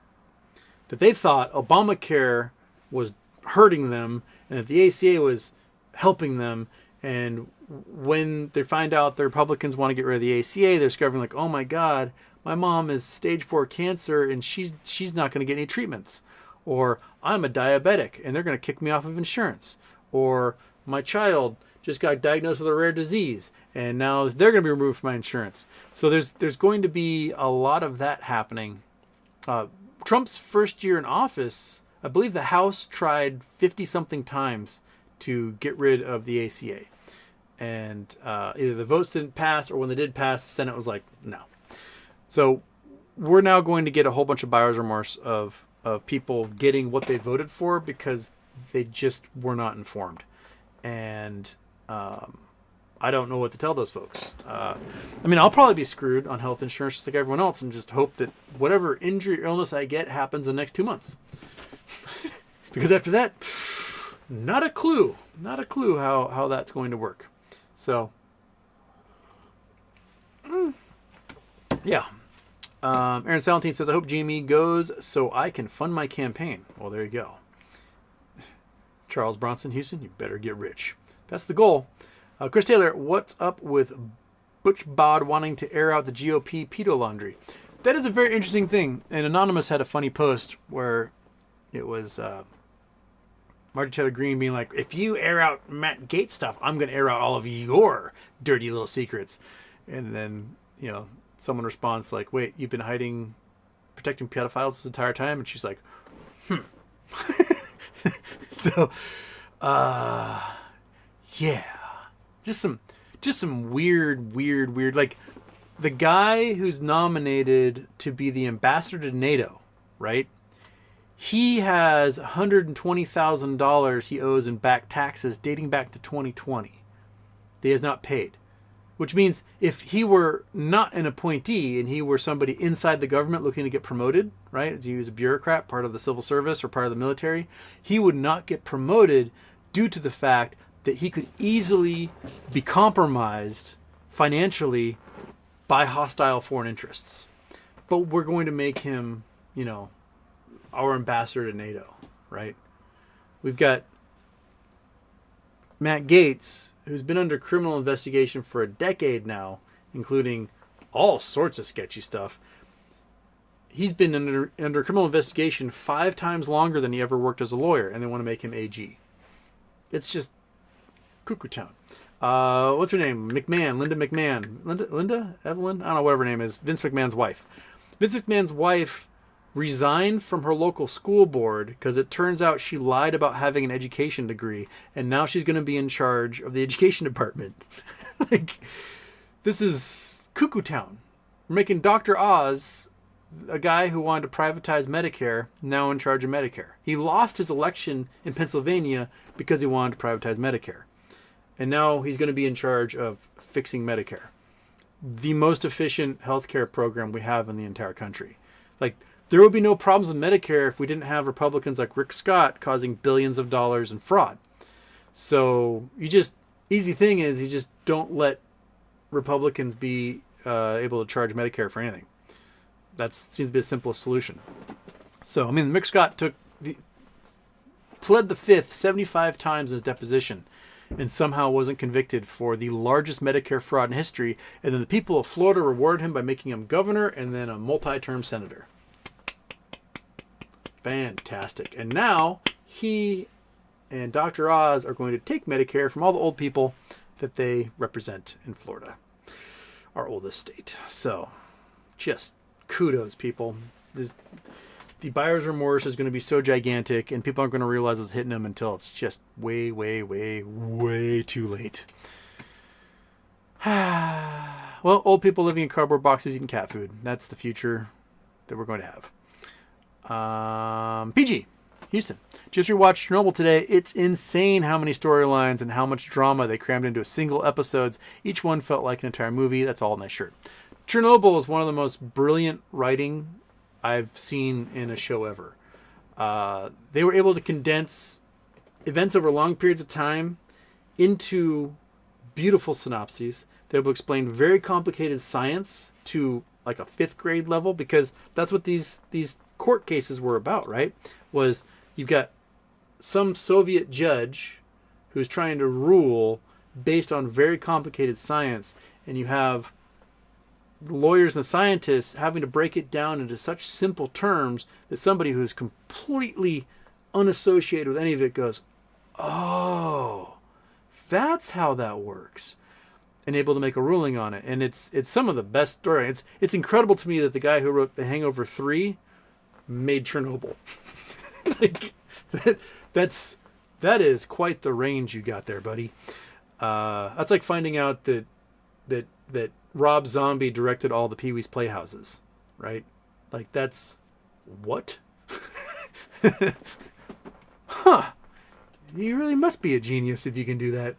That they thought Obamacare was hurting them and that the ACA was helping them. And when they find out the Republicans want to get rid of the ACA, they're discovering like, oh my God, my mom is stage 4 cancer and she's not going to get any treatments. Or I'm a diabetic and they're going to kick me off of insurance. Or my child just got diagnosed with a rare disease and now they're going to be removed from my insurance. So there's going to be a lot of that happening. Trump's first year in office, I believe the House tried 50-something times to get rid of the ACA. And either the votes didn't pass, or when they did pass, the Senate was like, no. So we're now going to get a whole bunch of buyer's remorse of people getting what they voted for because they just were not informed. And I don't know what to tell those folks. I'll probably be screwed on health insurance just like everyone else and just hope that whatever injury or illness I get happens in the next 2 months. Because after that, not a clue how that's going to work. So, yeah. Aaron Salentine says, I hope GME goes so I can fund my campaign. Well, there you go. Charles Bronson, Houston, you better get rich. That's the goal. Chris Taylor, what's up with Butch Bod wanting to air out the GOP pedo laundry? That is a very interesting thing. And Anonymous had a funny post where it was Marjorie Taylor Greene being like, if you air out Matt Gaetz stuff, I'm going to air out all of your dirty little secrets. And then, someone responds like, wait, you've been protecting pedophiles this entire time? And she's like, So, yeah. Just some weird, like the guy who's nominated to be the ambassador to NATO, right? He has $120,000 he owes in back taxes dating back to 2020 that he has not paid. Which means if he were not an appointee and he were somebody inside the government looking to get promoted, right? He was a bureaucrat, part of the civil service or part of the military, he would not get promoted due to the fact that he could easily be compromised financially by hostile foreign interests. But we're going to make him, our ambassador to NATO, right? We've got Matt Gaetz, who's been under criminal investigation for a decade now, including all sorts of sketchy stuff. He's been under criminal investigation 5 times longer than he ever worked as a lawyer, and they want to make him AG. It's just cuckoo town. What's her name? McMahon, Linda McMahon. Linda? Evelyn? I don't know, whatever her name is. Vince McMahon's wife. Vince McMahon's wife resigned from her local school board because it turns out she lied about having an education degree, and now she's going to be in charge of the education department. Like, this is cuckoo town. We're making Dr. Oz, a guy who wanted to privatize Medicare, now in charge of Medicare. He lost his election in Pennsylvania because he wanted to privatize Medicare. And now he's going to be in charge of fixing Medicare. The most efficient healthcare program we have in the entire country. Like, there would be no problems with Medicare if we didn't have Republicans like Rick Scott causing billions of dollars in fraud. So easy thing is you just don't let Republicans be able to charge Medicare for anything. That seems to be the simplest solution. So, I mean, Rick Scott pled the fifth 75 times in his deposition and somehow wasn't convicted for the largest Medicare fraud in history. And then the people of Florida rewarded him by making him governor and then a multi-term senator. Fantastic. And now he and Dr. Oz are going to take Medicare from all the old people that they represent in Florida, our oldest state. So just kudos, people. The buyer's remorse is going to be so gigantic, and people aren't going to realize it's hitting them until it's just way, way, way, way too late. Well, old people living in cardboard boxes eating cat food. That's the future that we're going to have. PG, Houston. Just rewatched Chernobyl today. It's insane how many storylines and how much drama they crammed into a single episodes. Each one felt like an entire movie. That's all nice shirt. Chernobyl is one of the most brilliant writing I've seen in a show ever. They were able to condense events over long periods of time into beautiful synopses. They were able to explain very complicated science to like a 5th grade level, because that's what these court cases were about, right? Was you've got some Soviet judge who's trying to rule based on very complicated science, and you have the lawyers and the scientists having to break it down into such simple terms that somebody who's completely unassociated with any of it goes, oh, that's how that works, and able to make a ruling on it. And it's some of the best story. It's incredible to me that the guy who wrote The Hangover 3 made Chernobyl. Like, that is quite the range you got there, buddy. That's like finding out that Rob Zombie directed all the Pee-wee's Playhouses, right? Like, that's what? Huh. You really must be a genius if you can do that.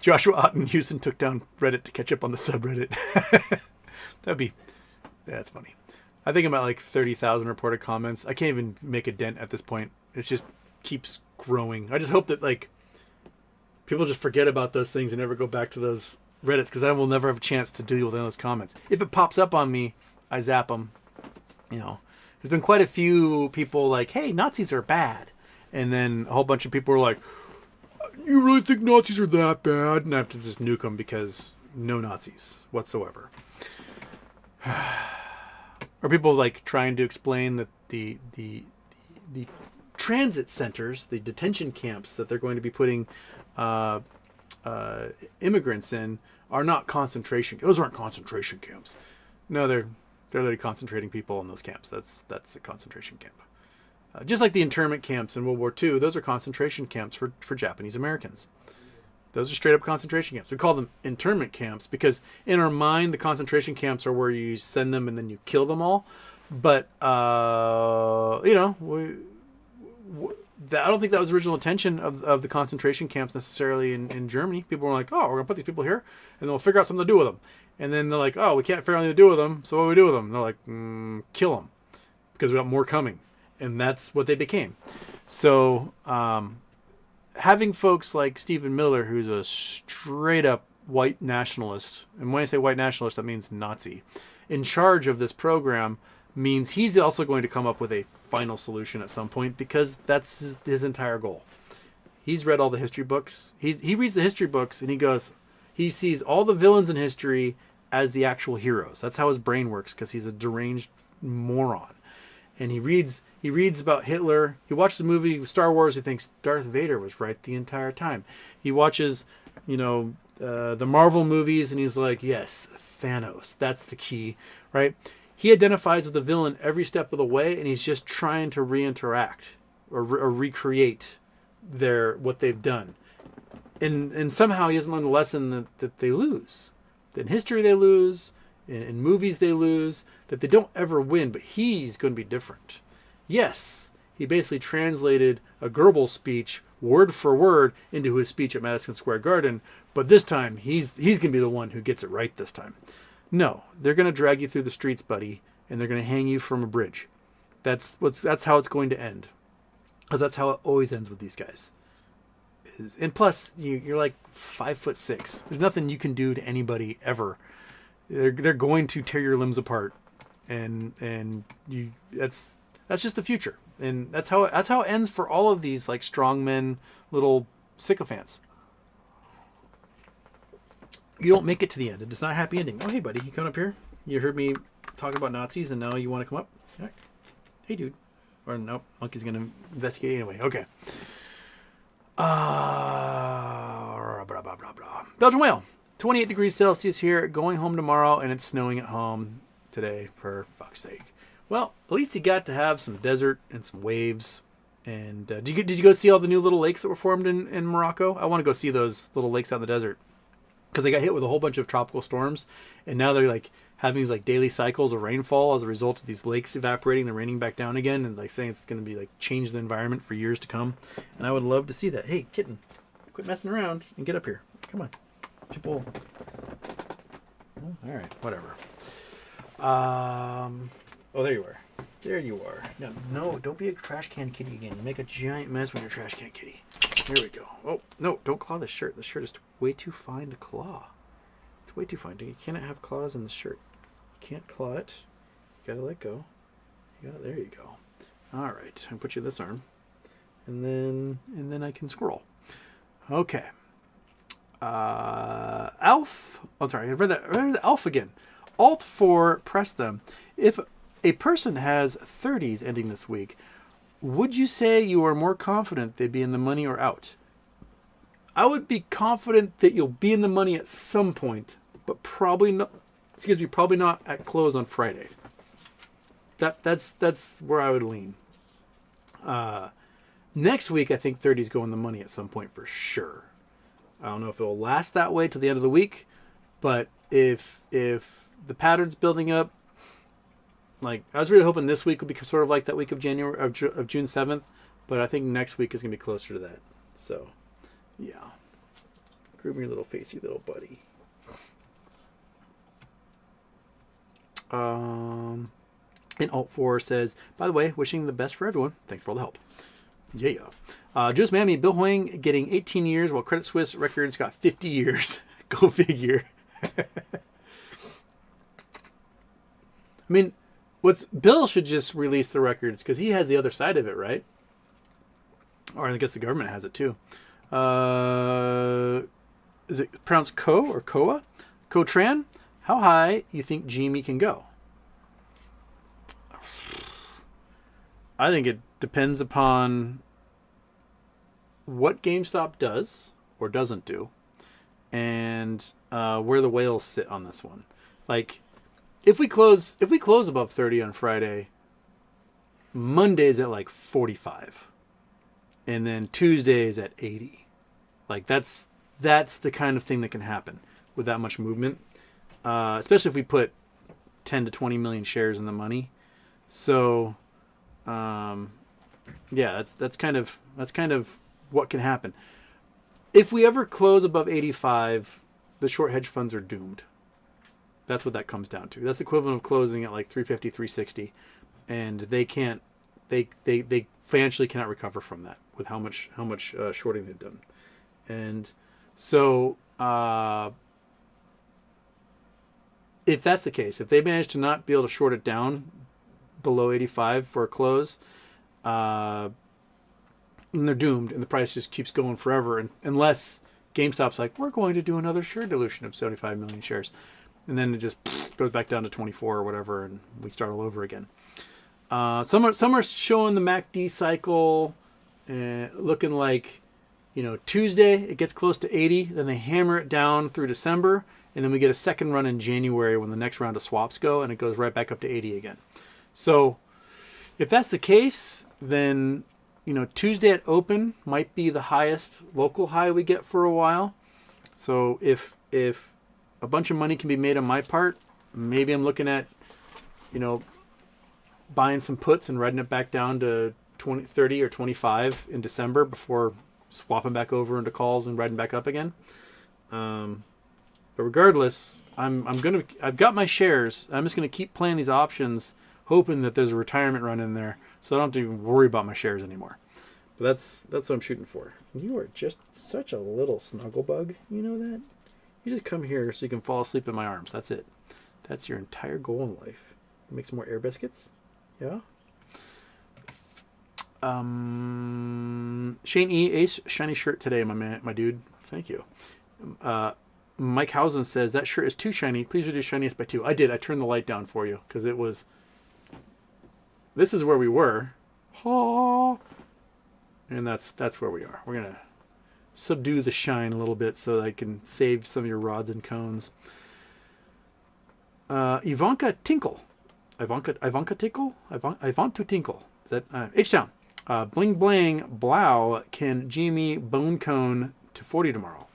Joshua Otten in Houston took down Reddit to catch up on the subreddit. That's funny. I think I'm at like 30,000 reported comments. I can't even make a dent at this point. It just keeps growing. I just hope that like people just forget about those things and never go back to those Reddits, because I will never have a chance to deal with any of those comments. If it pops up on me, I zap them. You know, there's been quite a few people like, hey, Nazis are bad. And then a whole bunch of people were like, you really think Nazis are that bad? And I have to just nuke them because no Nazis whatsoever. Or people like trying to explain that the transit centers, the detention camps that they're going to be putting immigrants in are not concentration. Those aren't concentration camps. No, they're literally concentrating people in those camps. That's a concentration camp. Just like the internment camps in World War II, those are concentration camps for Japanese Americans. Those are straight up concentration camps. We call them internment camps because in our mind, the concentration camps are where you send them and then you kill them all. But, you know, I don't think that was the original intention of the concentration camps necessarily in Germany. People were like, oh, we're going to put these people here and then we'll figure out something to do with them. And then they're like, oh, we can't figure out anything to do with them. So what do we do with them? And they're like, kill them because we got more coming. And that's what they became. So having folks like Stephen Miller, who's a straight up white nationalist, and when I say white nationalist, that means Nazi, in charge of this program means he's also going to come up with a final solution at some point, because that's his entire goal. He's read all the history books. He reads the history books and he sees all the villains in history as the actual heroes. That's how his brain works because he's a deranged moron. And he reads about Hitler. He watches the movie Star Wars. He thinks Darth Vader was right the entire time. He watches, the Marvel movies, and he's like, yes, Thanos. That's the key, right? He identifies with the villain every step of the way, and he's just trying to reinteract or recreate what they've done. And somehow he hasn't learned the lesson that they lose. That in history they lose, in movies they lose, that they don't ever win, but he's going to be different. Yes, he basically translated a Goebbels speech word for word into his speech at Madison Square Garden, but this time he's going to be the one who gets it right this time. No, they're going to drag you through the streets, buddy, and they're going to hang you from a bridge. That's how it's going to end. Because that's how it always ends with these guys. And plus, you're like 5'6". There's nothing you can do to anybody ever. They're going to tear your limbs apart, and that's just the future. And that's how it ends for all of these like strongmen, little sycophants. You don't make it to the end. It's not a happy ending. Oh, hey, buddy, you coming up here? You heard me talk about Nazis, and now you want to come up? Right. Hey, dude. Or nope, Monkey's going to investigate anyway. Okay. Belgian whale. 28 degrees Celsius here. Going home tomorrow, and it's snowing at home today, for fuck's sake. Well, at least you got to have some desert and some waves. And did you go see all the new little lakes that were formed in Morocco? I want to go see those little lakes out in the desert. Because they got hit with a whole bunch of tropical storms, and now they're like having these like daily cycles of rainfall as a result of these lakes evaporating and raining back down again, and like saying it's going to be like change the environment for years to come. And I would love to see that. Hey, kitten, quit messing around and get up here. Come on, people. Oh, all right, whatever. Oh, there you are. There you are. No, don't be a trash can kitty again. You make a giant mess with your trash can kitty. Here we go. Oh, no, don't claw the shirt. The shirt is way too fine to claw. It's way too fine. You cannot have claws in the shirt. You can't claw it. You gotta let go. There you go. All right, I'll put you this arm. And then I can scroll. Okay. Alf. Oh, sorry, I read the Alf again. Alt 4, press them. If a person has 30s ending this week, would you say you are more confident they'd be in the money or out? I would be confident that you'll be in the money at some point, but probably not. Probably not at close on Friday. That's where I would lean. Next week, I think 30s go in the money at some point for sure. I don't know if it'll last that way till the end of the week, but if the pattern's building up, like I was really hoping this week would be sort of like that week of June 7th, but I think next week is gonna be closer to that. So, yeah, groom your little face, you little buddy. And Alt4 says, by the way, wishing the best for everyone. Thanks for all the help. Yeah. Juice Mammy, Bill Hoying getting 18 years while Credit Suisse Records got 50 years. Go figure. I mean, Bill should just release the records because he has the other side of it, right? Or I guess the government has it too. Is it pronounced Co or Koa? Cotran? How high you think GME can go? I think it depends upon what GameStop does or doesn't do, and where the whales sit on this one. Like, if we close above 30 on Friday, Monday's at like 45, and then Tuesday's at 80. Like that's the kind of thing that can happen with that much movement, especially if we put 10 to 20 million shares in the money. So, yeah, that's kind of what can happen. If we ever close above 85, the short hedge funds are doomed. That's what that comes down to. That's the equivalent of closing at like 350, 360, and they financially cannot recover from that with how much shorting they've done. And so, if that's the case, if they manage to not be able to short it down below 85 for a close, and they're doomed, and the price just keeps going forever, and unless GameStop's like, we're going to do another share dilution of 75 million shares, and then it just goes back down to 24 or whatever, and we start all over again. Some are showing the MACD cycle, looking like, Tuesday it gets close to 80, then they hammer it down through December, and then we get a second run in January when the next round of swaps go, and it goes right back up to 80 again. So if that's the case, then Tuesday at open might be the highest local high we get for a while. So if a bunch of money can be made on my part, maybe I'm looking at buying some puts and riding it back down to 20, 30 or 25 in December before swapping back over into calls and riding back up again. But regardless, I've got my shares. I'm just gonna keep playing these options, hoping that there's a retirement run in there, so I don't have to even worry about my shares anymore. But that's what I'm shooting for. You are just such a little snuggle bug. You know that? You just come here so you can fall asleep in my arms. That's it. That's your entire goal in life. Make some more air biscuits. Yeah. Shane E. Ace, shiny shirt today, my dude. Thank you. Mike Housen says, that shirt is too shiny. Please reduce shininess by 2. I did. I turned the light down for you because it was... This is where we were. And that's where we are. We're going to subdue the shine a little bit so that I can save some of your rods and cones. Ivanka Tinkle. Ivanka Tinkle? Ivanka Tinkle. Is that H-Town? Bling Bling Blau can GME bone cone to 40 tomorrow.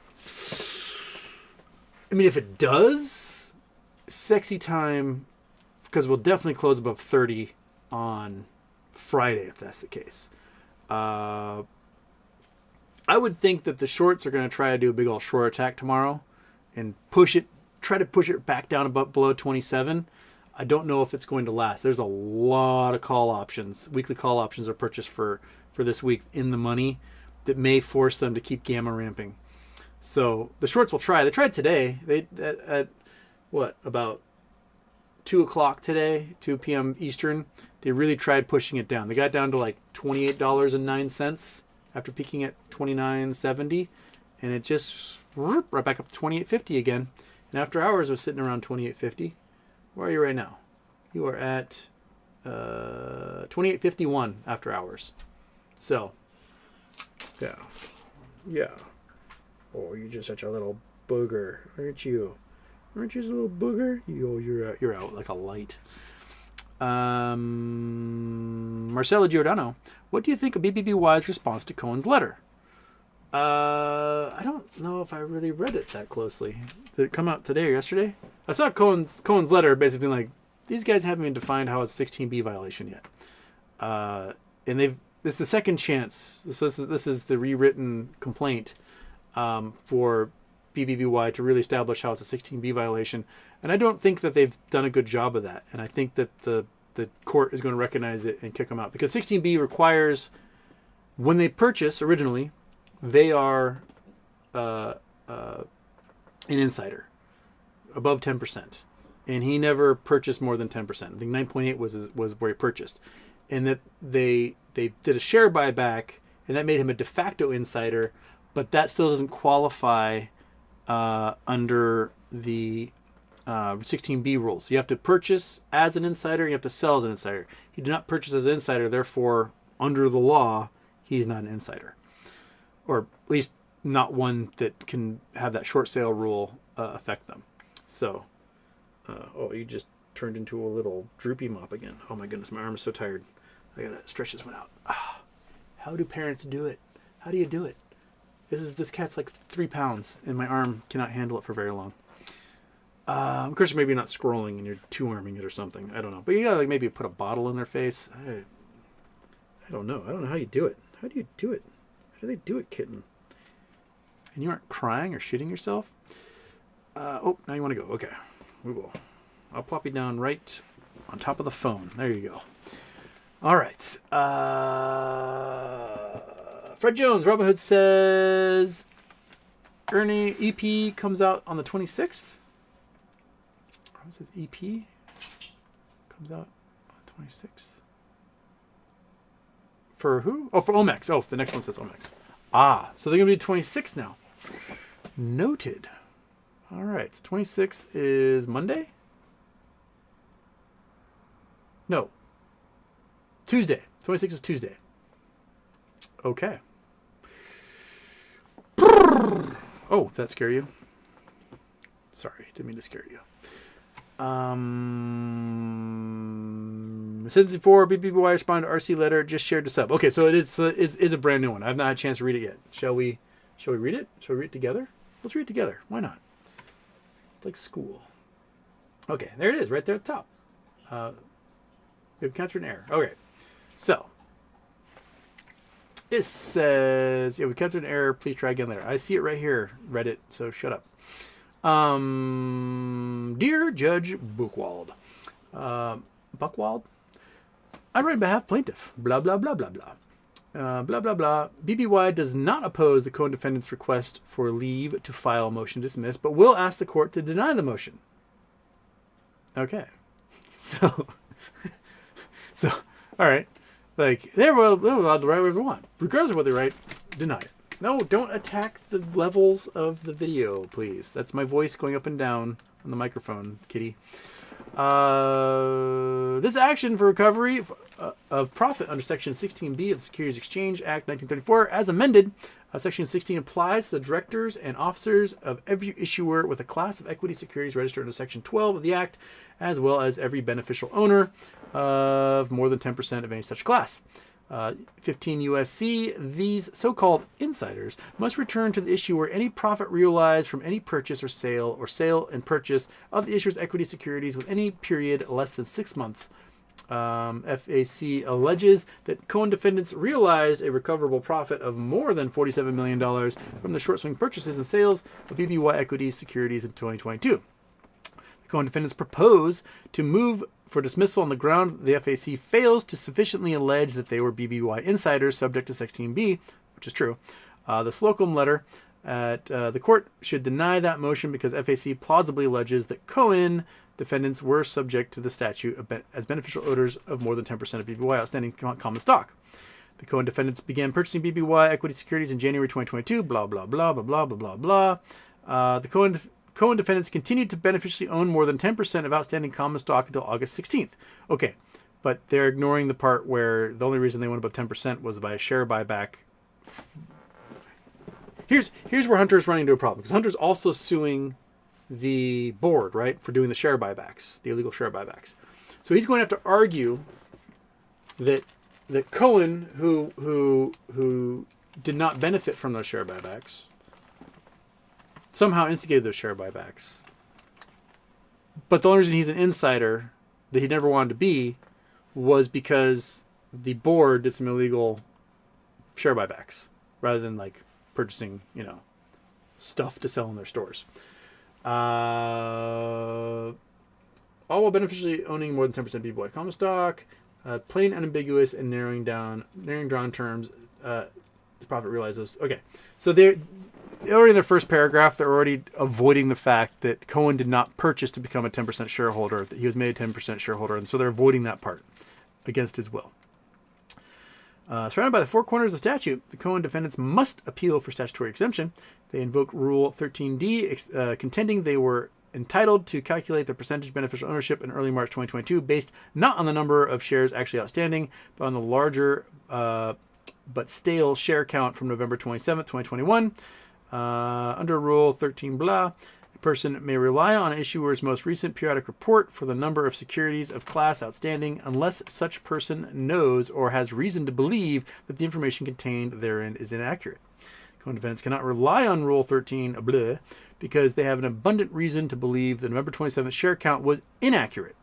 I mean, if it does, sexy time, because we'll definitely close above 30 on Friday if that's the case. I would think that the shorts are going to try to do a big old short attack tomorrow and try to push it back down below 27. I don't know if it's going to last. There's a lot of call options. Weekly call options are purchased for this week in the money that may force them to keep gamma ramping. So the shorts will try. They tried today. They at about 2 o'clock today, 2 p.m. Eastern. They really tried pushing it down. They got down to like $28.09 after peaking at $29.70, and it just right back up to $28.50 again. And after hours, it was sitting around $28.50. Where are you right now? You are at $28.51 after hours. So, yeah. Oh, you're just such a little booger, aren't you? Aren't you a little booger? You're out like a light. Marcelo Giordano, what do you think of BBBY's response to Cohen's letter? I don't know if I really read it that closely. Did it come out today or yesterday? I saw Cohen's letter basically like, these guys haven't even defined how it's a 16B violation yet. And this is the second chance. This is the rewritten complaint for BBBY to really establish how it's a 16B violation. And I don't think that they've done a good job of that. And I think that the court is going to recognize it and kick them out. Because 16B requires, when they purchase originally, they are an insider, above 10%. And he never purchased more than 10%. I think 9.8 was where he purchased. And that they did a share buyback, and that made him a de facto insider, but that still doesn't qualify under the 16B rules. You have to purchase as an insider, you have to sell as an insider. He did not purchase as an insider, therefore, under the law, he's not an insider. Or at least not one that can have that short sale rule affect them. So, you just turned into a little droopy mop again. Oh my goodness, my arm is so tired. I gotta stretch this one out. How do parents do it? How do you do it? This cat's like 3 pounds, and my arm cannot handle it for very long. Of course, maybe you're not scrolling and you're 2-arming it or something. I don't know. But you gotta maybe put a bottle in their face. I don't know. I don't know how you do it. How do you do it? How do they do it, kitten? And you aren't crying or shitting yourself? Now you want to go. Okay. We will. I'll plop you down right on top of the phone. There you go. All right. Fred Jones, Robin Hood says Ernie EP comes out on the 26th. Robin says EP comes out on the 26th. For who? Oh, for Omex. Oh, the next one says Omex. Ah, so they're going to be 26 now. Noted. All right. So 26th is Monday? No. Tuesday. 26th is Tuesday. Okay. Oh, did that scare you? Sorry, didn't mean to scare you. 74 BBY responded to RC letter, just shared the sub. Okay, so it is a brand new one. I've not had a chance to read it yet. Shall we read it? Shall we read it together? Let's read it together. Why not? It's like school. Okay, there it is, right there at the top. We have encountered an error. Okay, so it says, we encountered an error. Please try again later. I see it right here, Reddit. So shut up. Dear Judge Buchwald, Buchwald, I write on behalf of plaintiff. Blah blah blah blah blah. Blah blah blah. BBY does not oppose the co-defendant's request for leave to file a motion to dismiss, but will ask the court to deny the motion. Okay, so all right, like they're allowed to write whatever they want, regardless of what they write. Deny it. No, don't attack the levels of the video, please. That's my voice going up and down on the microphone, kitty. This action for recovery of profit under Section 16B of the Securities Exchange Act 1934, as amended, Section 16 applies to the directors and officers of every issuer with a class of equity securities registered under Section 12 of the Act, as well as every beneficial owner of more than 10% of any such class. 15 USC, these so-called insiders must return to the issuer any profit realized from any purchase or sale and purchase of the issuer's equity securities with any period less than 6 months. FAC alleges that Cohen defendants realized a recoverable profit of more than $47 million from the short swing purchases and sales of BBY equity securities in 2022. The Cohen defendants propose to move for dismissal on the ground the FAC fails to sufficiently allege that they were BBY insiders subject to 16B, which is true. The Slocum letter at the court should deny that motion because FAC plausibly alleges that Cohen defendants were subject to the statute as beneficial owners of more than 10% of BBY outstanding common stock. The Cohen defendants began purchasing BBY equity securities in January 2022, blah, blah, blah, blah, blah, blah, blah, blah. The Cohen defendants continued to beneficially own more than 10% of outstanding common stock until August 16th. Okay, but they're ignoring the part where the only reason they went above 10% was by a share buyback. Here's where Hunter's running into a problem, because Hunter's also suing the board, right, for doing the share buybacks, the illegal share buybacks. So he's going to have to argue that Cohen, who did not benefit from those share buybacks, somehow instigated those share buybacks. But the only reason he's an insider that he never wanted to be was because the board did some illegal share buybacks rather than like purchasing, stuff to sell in their stores. All while beneficially owning more than 10% BBY common stock, plain, unambiguous, and narrowing down terms. The profit realizes. Okay, so they're already in their first paragraph. They're already avoiding the fact that Cohen did not purchase to become a 10% shareholder. That he was made a 10% shareholder, and so they're avoiding that part against his will. Surrounded by the four corners of the statute, the Cohen defendants must appeal for statutory exemption. They invoke Rule 13D, contending they were entitled to calculate their percentage beneficial ownership in early March 2022 based not on the number of shares actually outstanding, but on the larger but stale share count from November 27th, 2021. Under Rule 13 blah, a person may rely on an issuer's most recent periodic report for the number of securities of class outstanding unless such person knows or has reason to believe that the information contained therein is inaccurate. Cohen defendants cannot rely on Rule 13 blah because they have an abundant reason to believe the November 27th share count was inaccurate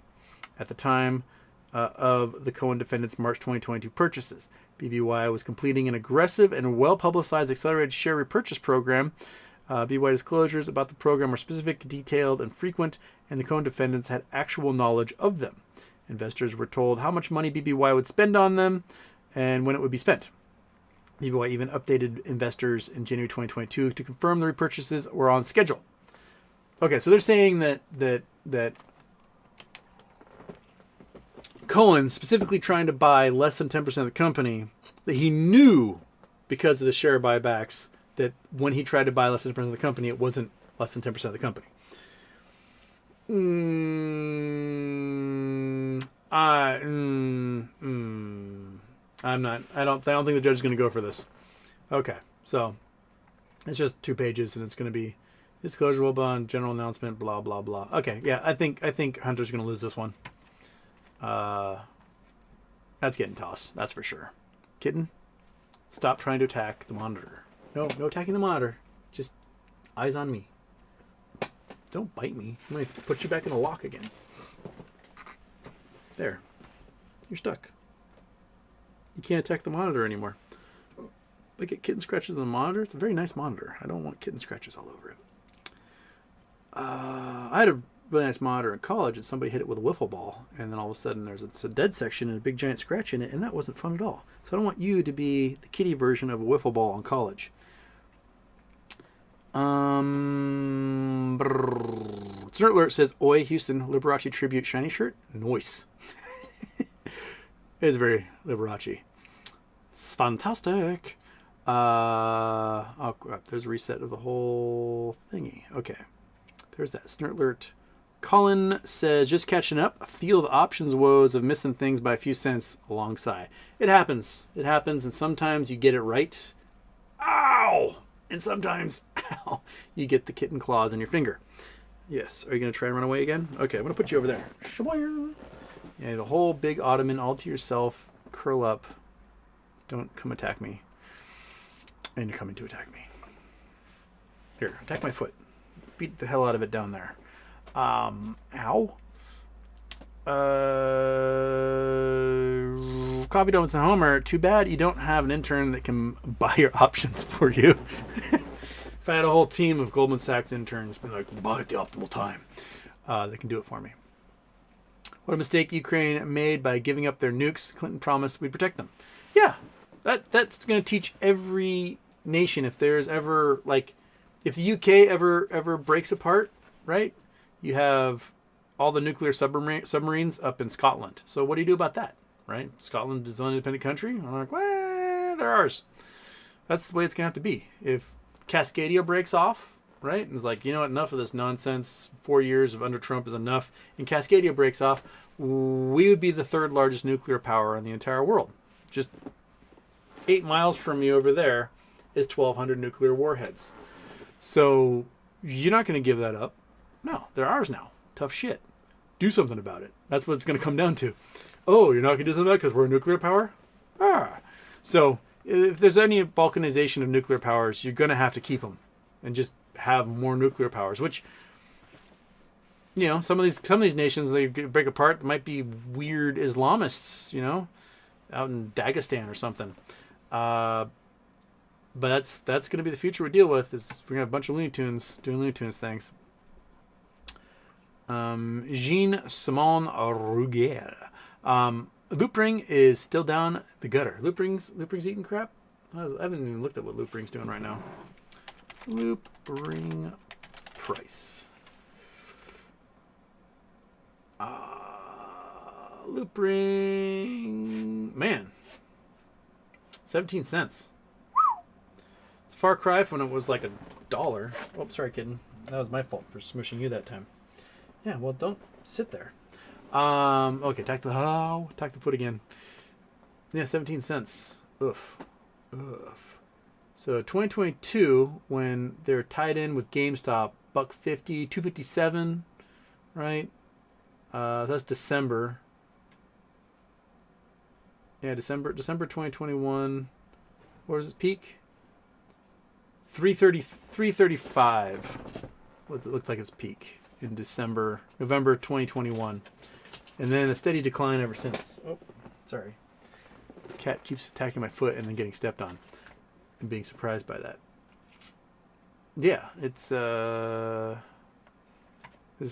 at the time of the Cohen defendants' March 2022 purchases. BBY was completing an aggressive and well-publicized accelerated share repurchase program. BBY disclosures about the program are specific, detailed, and frequent, and the Cohen defendants had actual knowledge of them. Investors were told how much money BBY would spend on them and when it would be spent. BBY even updated investors in January 2022 to confirm the repurchases were on schedule. Okay, so they're saying that Cohen specifically trying to buy less than 10% of the company that he knew because of the share buybacks that when he tried to buy less than 10% of the company, it wasn't less than 10% of the company. I don't think the judge is going to go for this. Okay, so it's just 2 pages, and it's going to be disclosure will bond, general announcement, blah blah blah. Okay, yeah, I think Hunter's going to lose this one. That's getting tossed. That's for sure. Kitten, stop trying to attack the monitor. No attacking the monitor. Just eyes on me. Don't bite me. I'm going to put you back in a lock again. There. You're stuck. You can't attack the monitor anymore. Look at kitten scratches on the monitor. It's a very nice monitor. I don't want kitten scratches all over it. I had a really nice monitor in college, and somebody hit it with a wiffle ball, and then all of a sudden there's a dead section and a big giant scratch in it, and that wasn't fun at all. So I don't want you to be the kiddie version of a wiffle ball in college. Snort Alert says, "Oi, Houston, Liberace tribute shiny shirt. Nice." It's very Liberace. It's fantastic. Oh crap! There's a reset of the whole thingy. Okay, there's that. Snort Alert. Colin says, "Just catching up. Feel the options woes of missing things by a few cents alongside." It happens. It happens, and sometimes you get it right. Ow! And sometimes, ow, you get the kitten claws on your finger. Yes. Are you going to try and run away again? Okay, I'm going to put you over there. Yeah, the whole big ottoman all to yourself. Curl up. Don't come attack me. And you're coming to attack me. Here, attack my foot. Beat the hell out of it down there. Ow. Coffee Donuts and Homer, too bad you don't have an intern that can buy your options for you. If I had a whole team of Goldman Sachs interns, been like, buy at the optimal time, they can do it for me. What a mistake Ukraine made by giving up their nukes. Clinton promised we'd protect them. Yeah, that's going to teach every nation if there's ever, like, if the UK ever breaks apart, right? You have all the nuclear submarines up in Scotland. So what do you do about that, right? Scotland is an independent country. I'm like, well, they're ours. That's the way it's going to have to be. If Cascadia breaks off, right, and it's like, you know what, enough of this nonsense. 4 years of under Trump is enough. And Cascadia breaks off, we would be the 3rd largest nuclear power in the entire world. Just 8 miles from you over there is 1,200 nuclear warheads. So you're not going to give that up. No, they're ours now. Tough shit. Do something about it. That's what it's going to come down to. Oh, you're not going to do something about it because we're a nuclear power? So if there's any balkanization of nuclear powers, you're going to have to keep them and just have more nuclear powers, which, you know, some of these nations, they break apart. There might be weird Islamists, you know, out in Dagestan or something. But that's going to be the future we deal with. Is we're going to have a bunch of Looney Tunes doing Looney Tunes things. Jean Simon Rugier. Loop Ring is still down the gutter. Loop Ring's eating crap? I haven't even looked at what Loop Ring's doing right now. Loop Ring price. Loop Ring, man, 17 cents. It's a far cry from when it was like $1. Oh, sorry, kitten. That was my fault for smushing you that time. Yeah, well, don't sit there. Okay, attack the foot again. Yeah, 17 cents. Oof. So 2022, when they're tied in with GameStop, $1.50, $2.57, right? That's December. Yeah, December 2021. Where's its peak? 335. What does it look like its peak in November 2021? And then a steady decline ever since. Oh, sorry. The cat keeps attacking my foot and then getting stepped on and being surprised by that. Yeah, it's this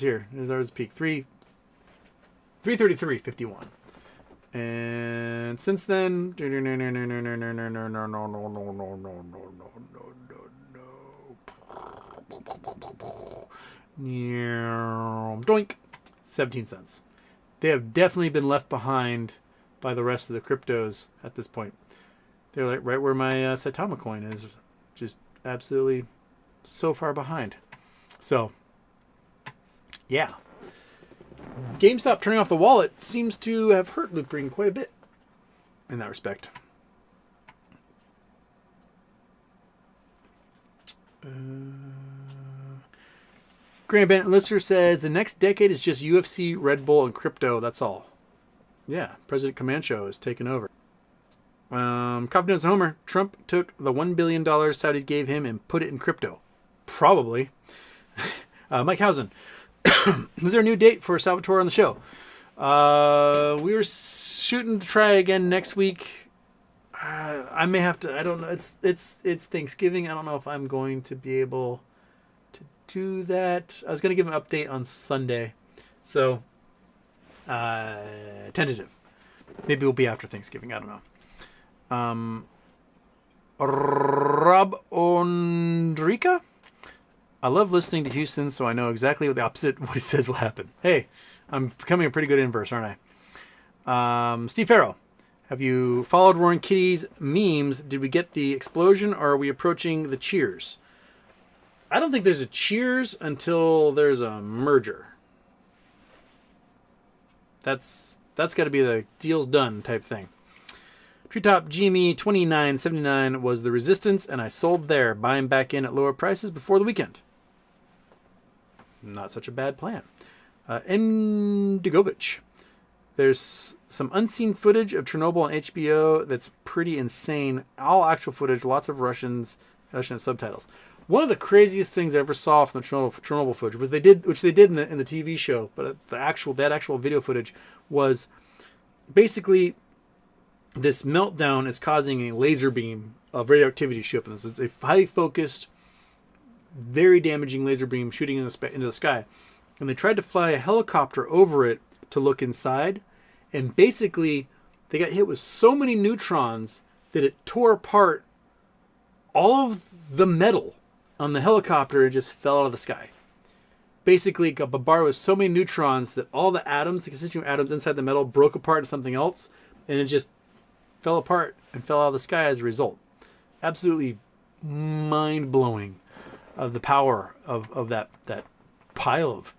here. There's ours peak 333.51. And since then, doink, 17 cents. they have definitely been left behind by the rest of the cryptos at this point. They're like right where my Saitama coin is, just absolutely so far behind. So, yeah. GameStop turning off the wallet seems to have hurt Loopring quite a bit in that respect. Grand Bandit Lister says the next decade is just UFC, Red Bull, and crypto. That's all. Yeah, President Comancho has taken over. Confidence Homer. Trump took the $1 billion Saudis gave him and put it in crypto. Probably. Mike Housen. Is there a new date for Salvatore on the show? We were shooting to try again next week. I may have to. I don't know. It's Thanksgiving. I don't know if I'm going to be able to do that. I was going to give an update on Sunday, so tentative. Maybe it'll be after Thanksgiving. I don't know. Rob Ondrika. I love listening to Houston, so I know exactly what the opposite of what he says will happen. Hey, I'm becoming a pretty good inverse, aren't I? Steve Farrow. Have you followed Roaring Kitty's memes? Did we get the explosion, or are we approaching the cheers? I don't think there's a cheers until there's a merger. That's got to be the deal's done type thing. Treetop GME 29.79 was the resistance, and I sold there, buying back in at lower prices before the weekend. Not such a bad plan. M. Digovich. There's some unseen footage of Chernobyl on HBO that's pretty insane. All actual footage, lots of Russian subtitles. One of the craziest things I ever saw from the Chernobyl footage, which they did in the TV show, but that actual video footage was basically this meltdown is causing a laser beam of radioactivity shoot up in this. It's a highly focused, very damaging laser beam shooting into the sky. And they tried to fly a helicopter over it to look inside. And basically, they got hit with so many neutrons that it tore apart all of the metal on the helicopter and just fell out of the sky. Basically, it got bombarded with so many neutrons that all the atoms, the constituent atoms inside the metal, broke apart into something else. And it just fell apart and fell out of the sky as a result. Absolutely mind-blowing of the power of that pile of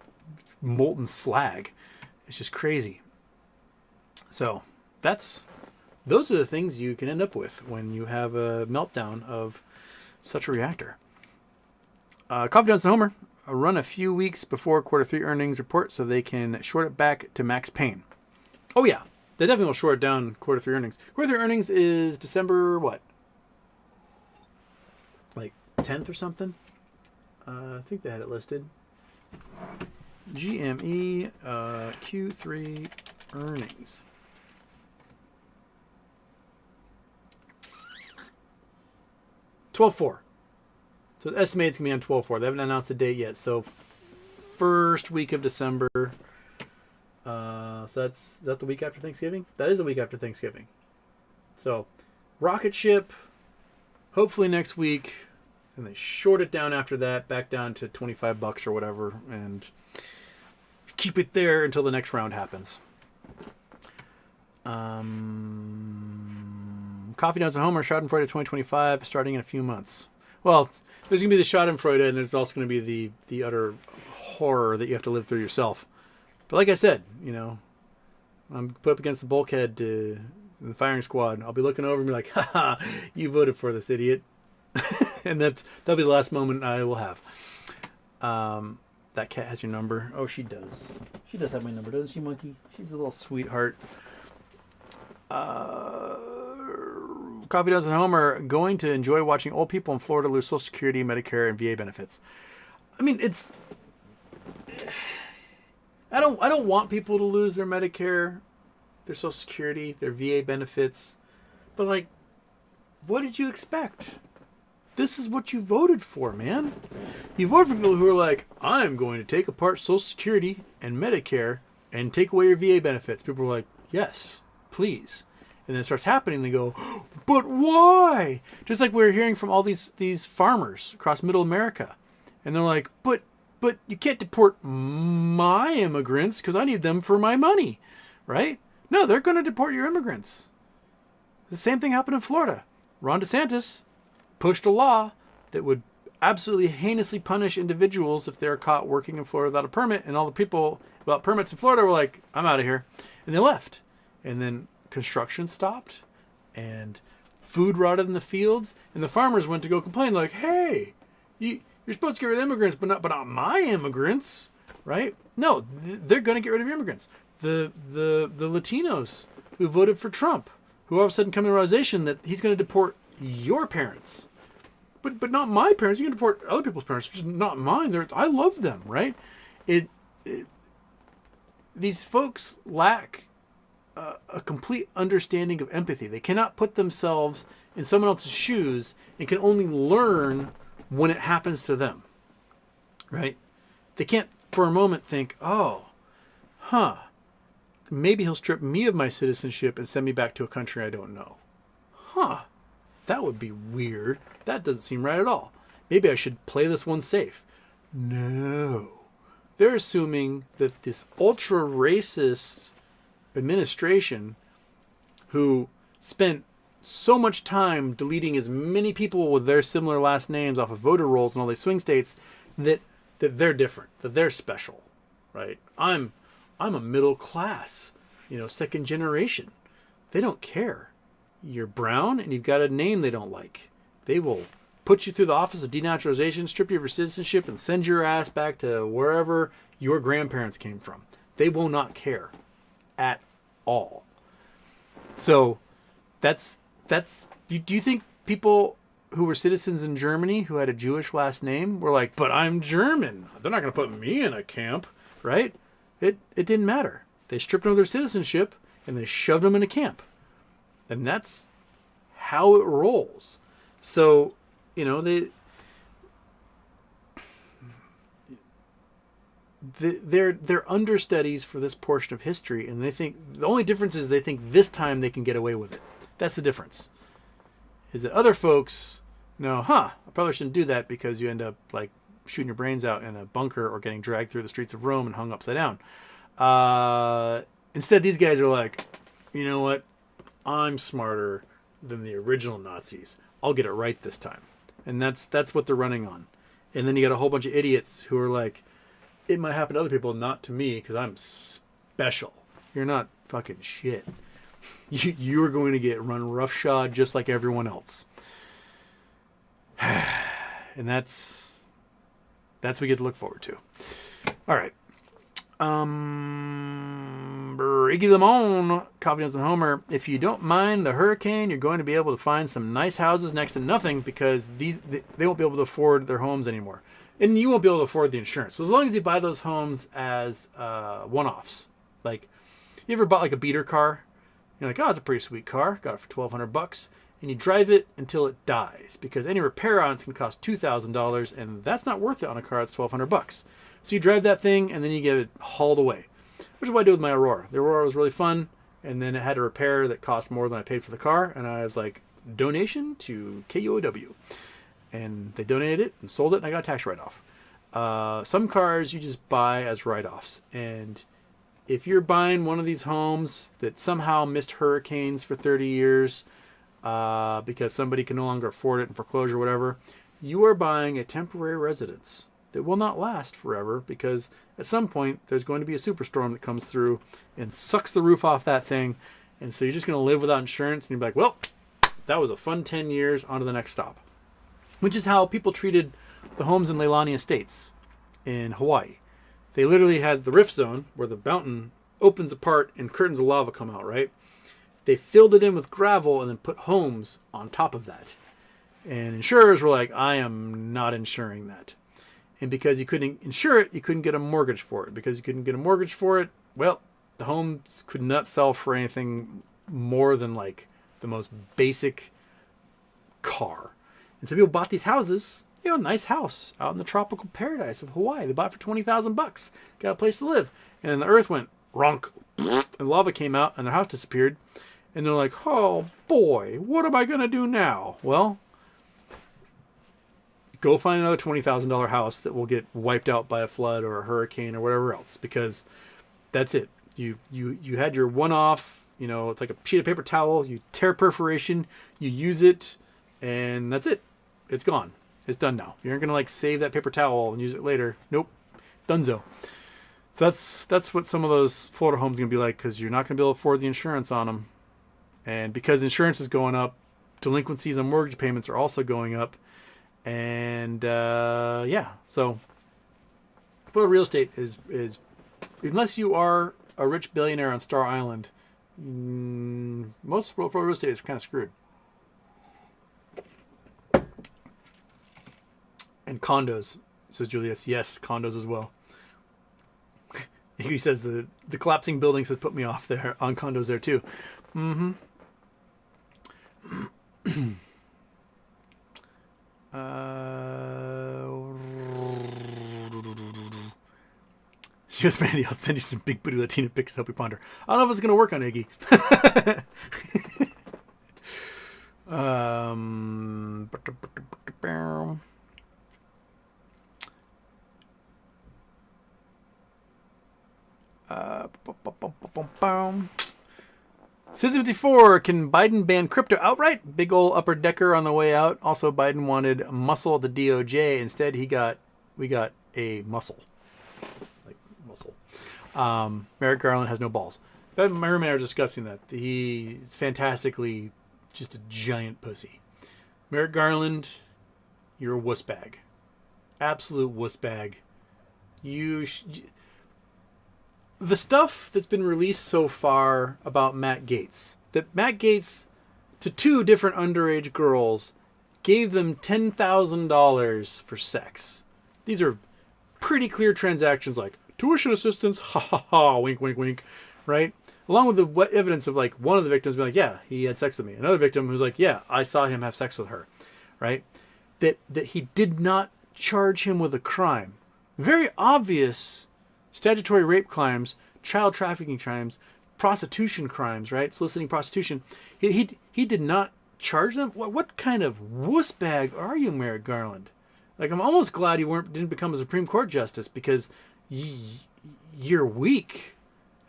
molten slag. It's just crazy. So those are the things you can end up with when you have a meltdown of such a reactor. Coffee Johnson Homer, run a few weeks before Q3 earnings report so they can short it back to max pain. Oh yeah, they definitely will short it down Q3 earnings. Q3 earnings is December what? Like 10th or something? I think they had it listed. GME Q3 earnings. $12.4. So the estimate's going to be on 12.4. They haven't announced the date yet. So first week of December. So is that the week after Thanksgiving? That is the week after Thanksgiving. So rocket ship, hopefully next week. And they short it down after that, back down to $25 or whatever. And keep it there until the next round happens. Coffee Nuts and Homer, Schadenfreude 2025, starting in a few months. Well, there's going to be the Schadenfreude, and there's also going to be the utter horror that you have to live through yourself. But like I said, I'm put up against the bulkhead in the firing squad. I'll be looking over and be like, haha, you voted for this idiot. And that'll be the last moment I will have. That cat has your number. Oh, she does. She does have my number, doesn't she, Monkey? She's a little sweetheart. Coffee Does and Homer going to enjoy watching old people in Florida lose Social Security, Medicare, and VA benefits. I mean, it's. I don't want people to lose their Medicare, their Social Security, their VA benefits, but like, what did you expect? This is what you voted for, man. You voted for people who are like, I'm going to take apart Social Security and Medicare and take away your VA benefits. People are like, yes, please. And then it starts happening. They go, but why? Just like we're hearing from all these farmers across Middle America. And they're like, but but you can't deport my immigrants because I need them for my money, right? No, they're going to deport your immigrants. The same thing happened in Florida. Ron DeSantis pushed a law that would absolutely heinously punish individuals if they're caught working in Florida without a permit, and all the people without permits in Florida were like, I'm out of here. And they left. And then construction stopped, and food rotted in the fields, and the farmers went to go complain, like, hey, you're supposed to get rid of immigrants, but not my immigrants, right? No, they're going to get rid of immigrants. The Latinos who voted for Trump, who all of a sudden come to the realization that he's going to deport your parents, but not my parents. You can deport other people's parents, just not mine. I love them, right? These folks lack a complete understanding of empathy. They cannot put themselves in someone else's shoes and can only learn when it happens to them, right? They can't for a moment think, maybe he'll strip me of my citizenship and send me back to a country I don't know. That would be weird. That doesn't seem right at all. Maybe I should play this one safe. No. They're assuming that this ultra racist administration, who spent so much time deleting as many people with their similar last names off of voter rolls in all these swing states, that they're different, that they're special, right? I'm a middle class, second generation. They don't care. You're brown and you've got a name they don't like. They will put you through the Office of Denaturalization, strip you of your citizenship, and send your ass back to wherever your grandparents came from. They will not care at all. So that's do you think people who were citizens in Germany who had a Jewish last name were like, but I'm German, they're not going to put me in a camp, right? It didn't matter. They stripped them of their citizenship and they shoved them in a camp. And that's how it rolls. So, they're understudies for this portion of history, and they think the only difference is they think this time they can get away with it. That's the difference. Is that other folks know, I probably shouldn't do that, because you end up like shooting your brains out in a bunker or getting dragged through the streets of Rome and hung upside down. Instead, these guys are like, you know what? I'm smarter than the original Nazis. I'll get it right this time. And that's what they're running on. And then you got a whole bunch of idiots who are like, it might happen to other people, not to me, because I'm special. You're not fucking shit. You're going to get run roughshod just like everyone else. And that's what we get to look forward to. All right. Iggy Lemon, Coffee Notes and Homer. If you don't mind the hurricane, you're going to be able to find some nice houses next to nothing, because they won't be able to afford their homes anymore. And you won't be able to afford the insurance. So as long as you buy those homes as one-offs, like you ever bought like a beater car? You're like, it's a pretty sweet car. Got it for $1,200. And you drive it until it dies, because any repair on it's going to cost $2,000, and that's not worth it on a car that's $1,200. So you drive that thing, and then you get it hauled away, which is what I did with my Aurora. The Aurora was really fun, and then it had a repair that cost more than I paid for the car, and I was like, donation to KUOW. And they donated it and sold it, and I got a tax write-off. Some cars you just buy as write-offs, and if you're buying one of these homes that somehow missed hurricanes for 30 years because somebody can no longer afford it in foreclosure or whatever, you are buying a temporary residence that will not last forever, because at some point there's going to be a superstorm that comes through and sucks the roof off that thing, and so you're just going to live without insurance, and you'll be like, well, that was a fun 10 years, on to the next stop. Which is how people treated the homes in Leilani Estates in Hawaii. They literally had the rift zone where the mountain opens apart and curtains of lava come out, right? They filled it in with gravel and then put homes on top of that. And insurers were like, I am not insuring that. And because you couldn't insure it, you couldn't get a mortgage for it. Because you couldn't get a mortgage for it, well, the homes could not sell for anything more than like the most basic car. And so people bought these houses, a nice house out in the tropical paradise of Hawaii. They bought it for $20,000, got a place to live. And then the earth went ronk, and lava came out, and their house disappeared. And they're like, oh boy, what am I going to do now? Well, go find another $20,000 house that will get wiped out by a flood or a hurricane or whatever else, because that's it. You had your one-off, it's like a sheet of paper towel. You tear perforation, you use it, and that's it. It's gone. It's done now. You aren't going to like save that paper towel and use it later. Nope. Dunzo. So that's what some of those Florida homes are going to be like, because you're not going to be able to afford the insurance on them. And because insurance is going up, delinquencies on mortgage payments are also going up. And so Florida real estate is unless you are a rich billionaire on Star Island, most Florida real estate is kind of screwed. And condos, says Julius. Yes, condos as well. He says the collapsing buildings has put me off there on condos there too. Mm-hmm. She goes, Mandy, I'll send you some big booty Latina pics to help you ponder. I don't know if it's going to work on Iggy. Citizen54, can Biden ban crypto outright? Big ol' upper decker on the way out. Also, Biden wanted muscle at the DOJ. Instead, we got a muscle. Like muscle. Merrick Garland has no balls. My roommate and I were discussing that. He's fantastically just a giant pussy. Merrick Garland, you're a wuss bag. Absolute wuss bag. The stuff that's been released so far about Matt Gaetz, that Matt Gaetz, to two different underage girls, gave them $10,000 for sex. These are pretty clear transactions, like tuition assistance, ha ha ha, wink, wink, wink, right? Along with the evidence of like one of the victims being like, yeah, he had sex with me. Another victim who's like, yeah, I saw him have sex with her, right? That he did not charge him with a crime. Very obvious statutory rape crimes, child trafficking crimes, prostitution crimes, right? Soliciting prostitution. He did not charge them. What kind of wuss bag are you, Merrick Garland? Like, I'm almost glad you didn't become a Supreme Court justice, because you're weak.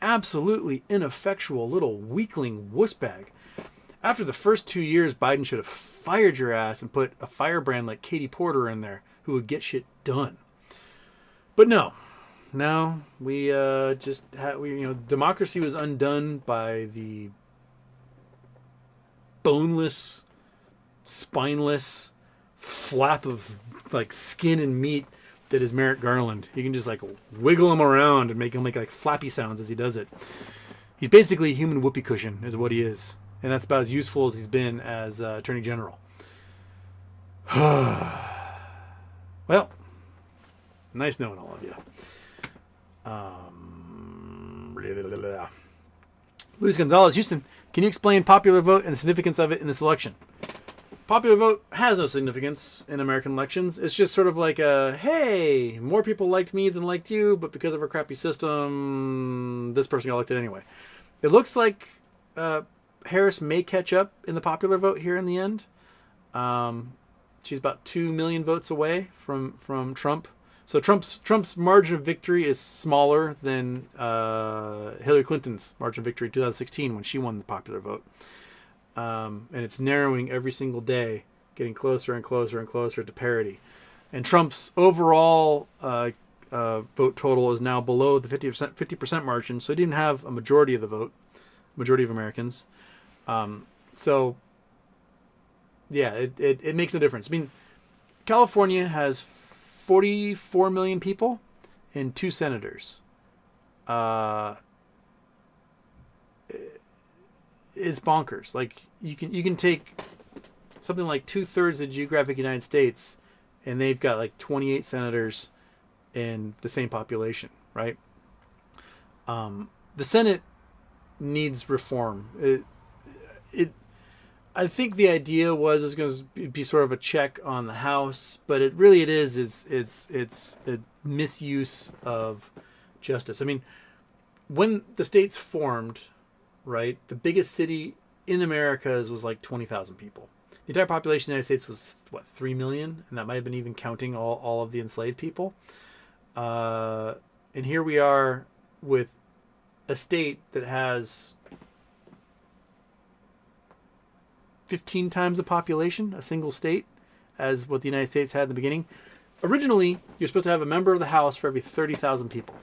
Absolutely ineffectual little weakling wuss bag. After the first 2 years, Biden should have fired your ass and put a firebrand like Katie Porter in there who would get shit done. But no, we democracy was undone by the boneless, spineless flap of like skin and meat that is Merrick Garland. You can just like wiggle him around and make him make like flappy sounds as he does it. He's basically a human whoopee cushion is what he is. And that's about as useful as he's been as Attorney General. Well, nice knowing all of you. Luis Gonzalez, Houston, can you explain popular vote and the significance of it in this election? Popular vote has no significance in American elections. It's just sort of like hey, more people liked me than liked you, but because of our crappy system, this person got elected anyway. It looks like Harris may catch up in the popular vote here in the end. She's about 2 million votes away from Trump. So Trump's margin of victory is smaller than Hillary Clinton's margin of victory in 2016 when she won the popular vote. And it's narrowing every single day, getting closer and closer and closer to parity. And Trump's overall vote total is now below the 50% margin, so he didn't have a majority of the vote, majority of Americans. So, yeah, it makes no difference. I mean, California has 44 million people and 2 senators. It's bonkers. Like you can take something like 2/3 of the geographic United States, and they've got like 28 senators in the same population, right? The Senate needs reform. I think the idea was it was going to be sort of a check on the House, but it is a misuse of justice. I mean, when the states formed, right, the biggest city in America was like 20,000 people. The entire population of the United States was, what, 3 million? And that might have been even counting all of the enslaved people. And here we are with a state that has 15 times the population, a single state, as what the United States had in the beginning. Originally, you're supposed to have a member of the House for every 30,000 people.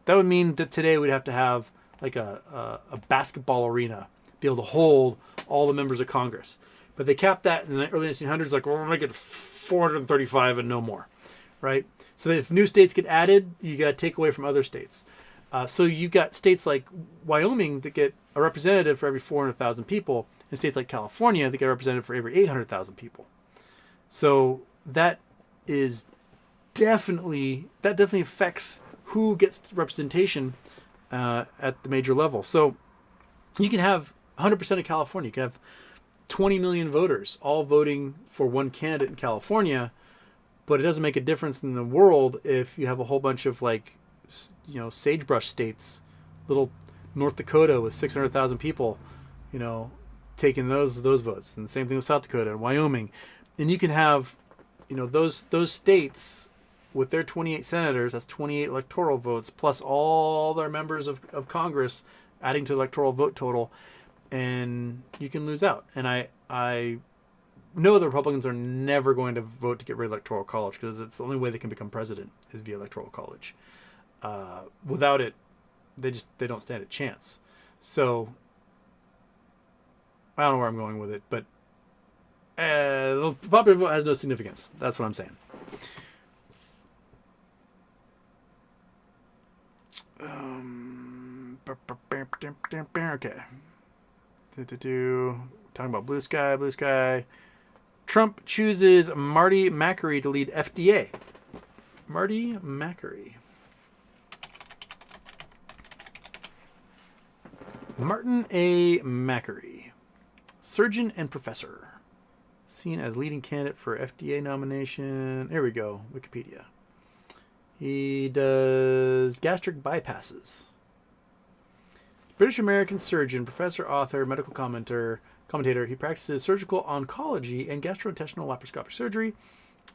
That would mean that today we'd have to have like a basketball arena, be able to hold all the members of Congress. But they capped that in the early 1900s, like, well, we're going to make it 435 and no more, right? So if new states get added, you got to take away from other states. So you've got states like Wyoming that get a representative for every 400,000 people, and states like California that get a representative for every 800,000 people. So that definitely affects who gets representation at the major level. So you can have 100% of California. You can have 20 million voters all voting for one candidate in California, but it doesn't make a difference in the world if you have a whole bunch of, like, you know, sagebrush states, little North Dakota with 600,000 people, you know, taking those votes, and the same thing with South Dakota and Wyoming. And you can have, you know, those states with their 28 senators, that's 28 electoral votes, plus all their members of Congress adding to the electoral vote total, and you can lose out. And I know the Republicans are never going to vote to get rid of electoral college, because it's the only way they can become president is via electoral college. Without it, they don't stand a chance. So I don't know where I'm going with it, but the popular vote has no significance. That's what I'm saying. Okay. Talking about blue sky. Trump chooses Marty Makary to lead FDA. Marty Makary. Martin A. Makary, surgeon and professor, seen as leading candidate for FDA nomination. There we go, Wikipedia. He does gastric bypasses. British-American surgeon, professor, author, medical commentator. He practices surgical oncology and gastrointestinal laparoscopic surgery.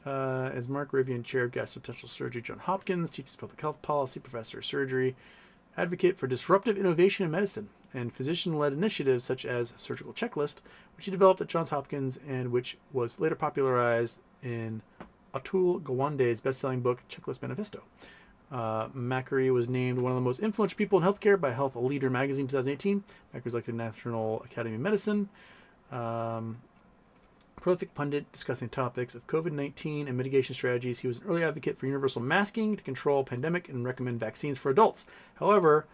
As Mark Rivian, chair of gastrointestinal surgery, Johns Hopkins, teaches public health policy, professor of surgery, advocate for disruptive innovation in medicine and physician-led initiatives such as Surgical Checklist, which he developed at Johns Hopkins and which was later popularized in Atul Gawande's best-selling book, Checklist Manifesto. Makary was named one of the most influential people in healthcare by Health Leader magazine in 2018. Makary was elected to the National Academy of Medicine. Prolific pundit discussing topics of COVID-19 and mitigation strategies. He was an early advocate for universal masking to control pandemic and recommend vaccines for adults. However,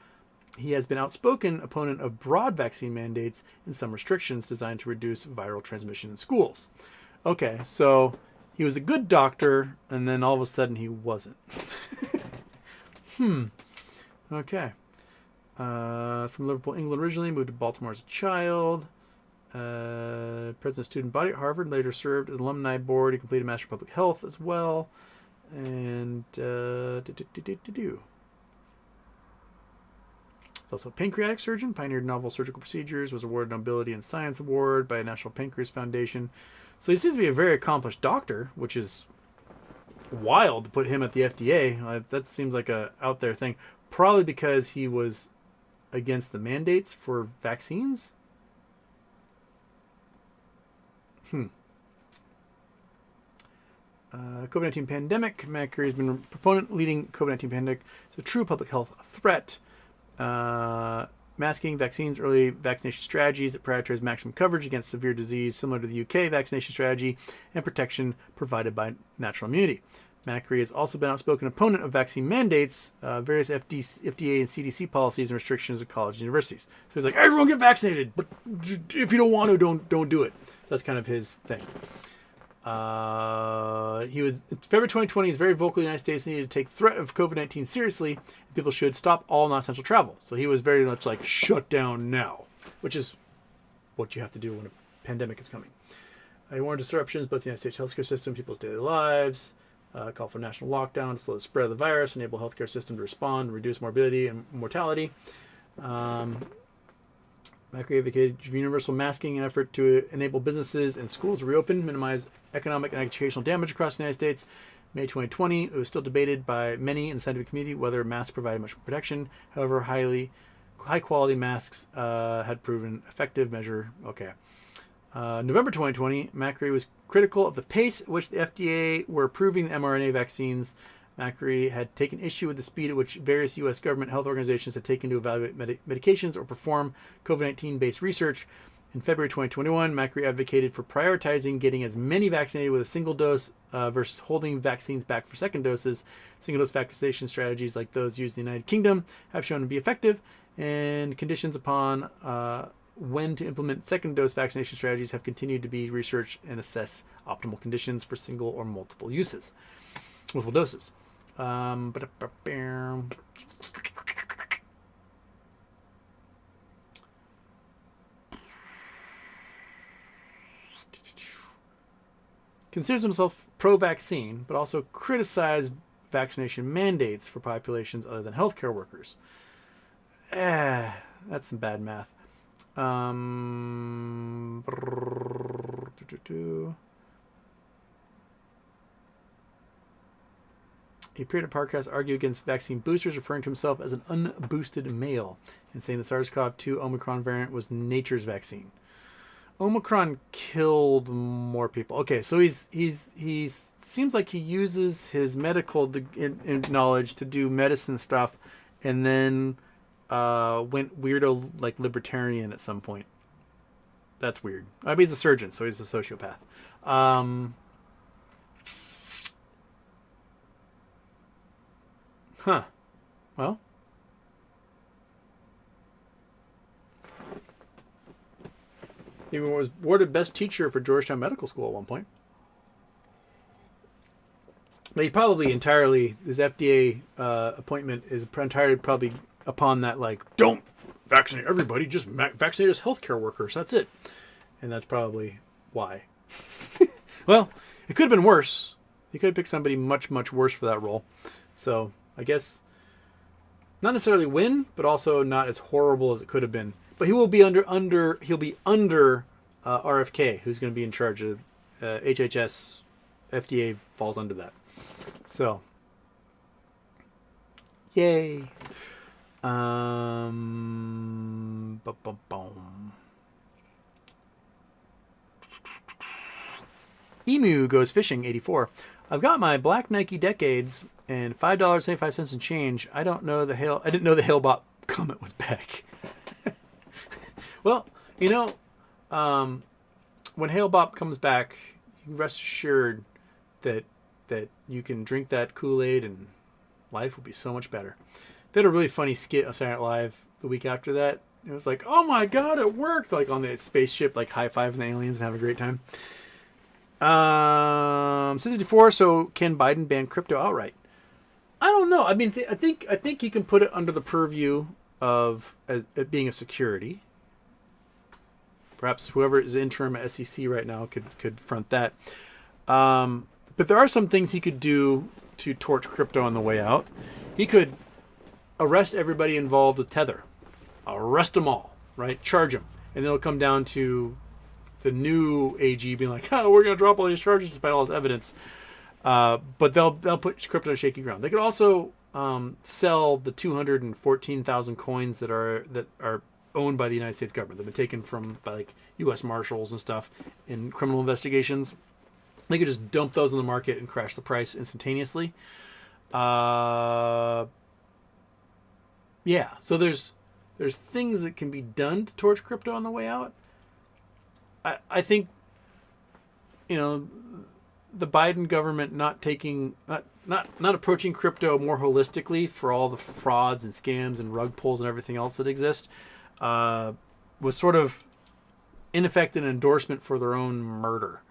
he has been outspoken opponent of broad vaccine mandates and some restrictions designed to reduce viral transmission in schools. Okay, so he was a good doctor, and then all of a sudden he wasn't. Okay. From Liverpool, England originally, moved to Baltimore as a child. President of Student Body at Harvard, later served as an alumni board. He completed a Master of Public Health as well. And he's also a pancreatic surgeon, pioneered novel surgical procedures, was awarded Nobility in Science Award by National Pancreas Foundation. So he seems to be a very accomplished doctor, which is wild to put him at the FDA. That seems like a out there thing. Probably because he was against the mandates for vaccines. COVID-19 pandemic. Makary has been a proponent leading COVID-19 pandemic. It's a true public health threat. Masking, vaccines, early vaccination strategies that prioritize maximum coverage against severe disease, similar to the UK vaccination strategy, and protection provided by natural immunity. Makary has also been an outspoken opponent of vaccine mandates, various FDA and CDC policies and restrictions at colleges and universities. So he's like, everyone get vaccinated, but if you don't want to, don't do it. So that's kind of his thing. He was in February 2020. He's very vocal in the United States needed to take the threat of COVID-19 seriously. People should stop all non-essential travel. So he was very much like shut down now, which is what you have to do when a pandemic is coming. He warned disruptions both the United States healthcare system, people's daily lives. Call for national lockdown to slow the spread of the virus, enable healthcare system to respond, reduce morbidity and mortality. Macri advocated universal masking in an effort to enable businesses and schools to reopen, minimize economic and educational damage across the United States. May 2020, it was still debated by many in the scientific community whether masks provided much protection. However, high quality masks had proven effective measure. Okay. November 2020, Macri was critical of the pace at which the FDA were approving the mRNA vaccines. Macri had taken issue with the speed at which various U.S. government health organizations had taken to evaluate medications or perform COVID-19 based research. In February 2021, Macri advocated for prioritizing getting as many vaccinated with a single dose versus holding vaccines back for second doses. Single-dose vaccination strategies like those used in the United Kingdom have shown to be effective, and conditions upon when to implement second-dose vaccination strategies have continued to be researched and assess optimal conditions for single or multiple doses. Considers himself pro-vaccine, but also criticized vaccination mandates for populations other than healthcare workers. That's some bad math. He appeared at podcasts argue against vaccine boosters, referring to himself as an unboosted male and saying the SARS-CoV-2 Omicron variant was nature's vaccine. Omicron killed more people. Okay, so he seems like he uses his medical knowledge to do medicine stuff, and then went weirdo like libertarian at some point. That's weird. I mean, he's a surgeon, so he's a sociopath. Well. He was awarded best teacher for Georgetown Medical School at one point. But he probably his FDA appointment is entirely probably upon that, like, don't vaccinate everybody, just vaccinate us healthcare workers. That's it. And that's probably why. Well, it could have been worse. He could have picked somebody much, much worse for that role. So I guess not necessarily win, but also not as horrible as it could have been. But he will be under RFK, who's going to be in charge of HHS. FDA falls under that. So, yay. Emu goes fishing 84. I've got my black Nike Decades and $5.75 in change. I didn't know the Hailbop comment was back. Well, when Hailbop comes back, you rest assured that you can drink that Kool-Aid and life will be so much better. They had a really funny skit on Saturday Night Live the week after that. It was like, oh my God, it worked! Like on the spaceship, like high-fiving the aliens and having a great time. 64. So can Biden ban crypto outright? I don't know. I mean, I think you can put it under the purview of as it being a security. Perhaps whoever is interim at SEC right now could front that. But there are some things he could do to torch crypto on the way out. He could arrest everybody involved with Tether. Arrest them all, right? Charge them. And then it'll come down to the new AG being like, oh, we're going to drop all these charges despite all this evidence. But they'll put crypto on shaky ground. They could also sell the 214,000 coins that are owned by the United States government. They've been taken by like U.S. Marshals and stuff in criminal investigations. They could just dump those in the market and crash the price instantaneously. Yeah. So there's things that can be done to torch crypto on the way out. I think, the Biden government not approaching crypto more holistically for all the frauds and scams and rug pulls and everything else that exist was sort of in effect an endorsement for their own murder,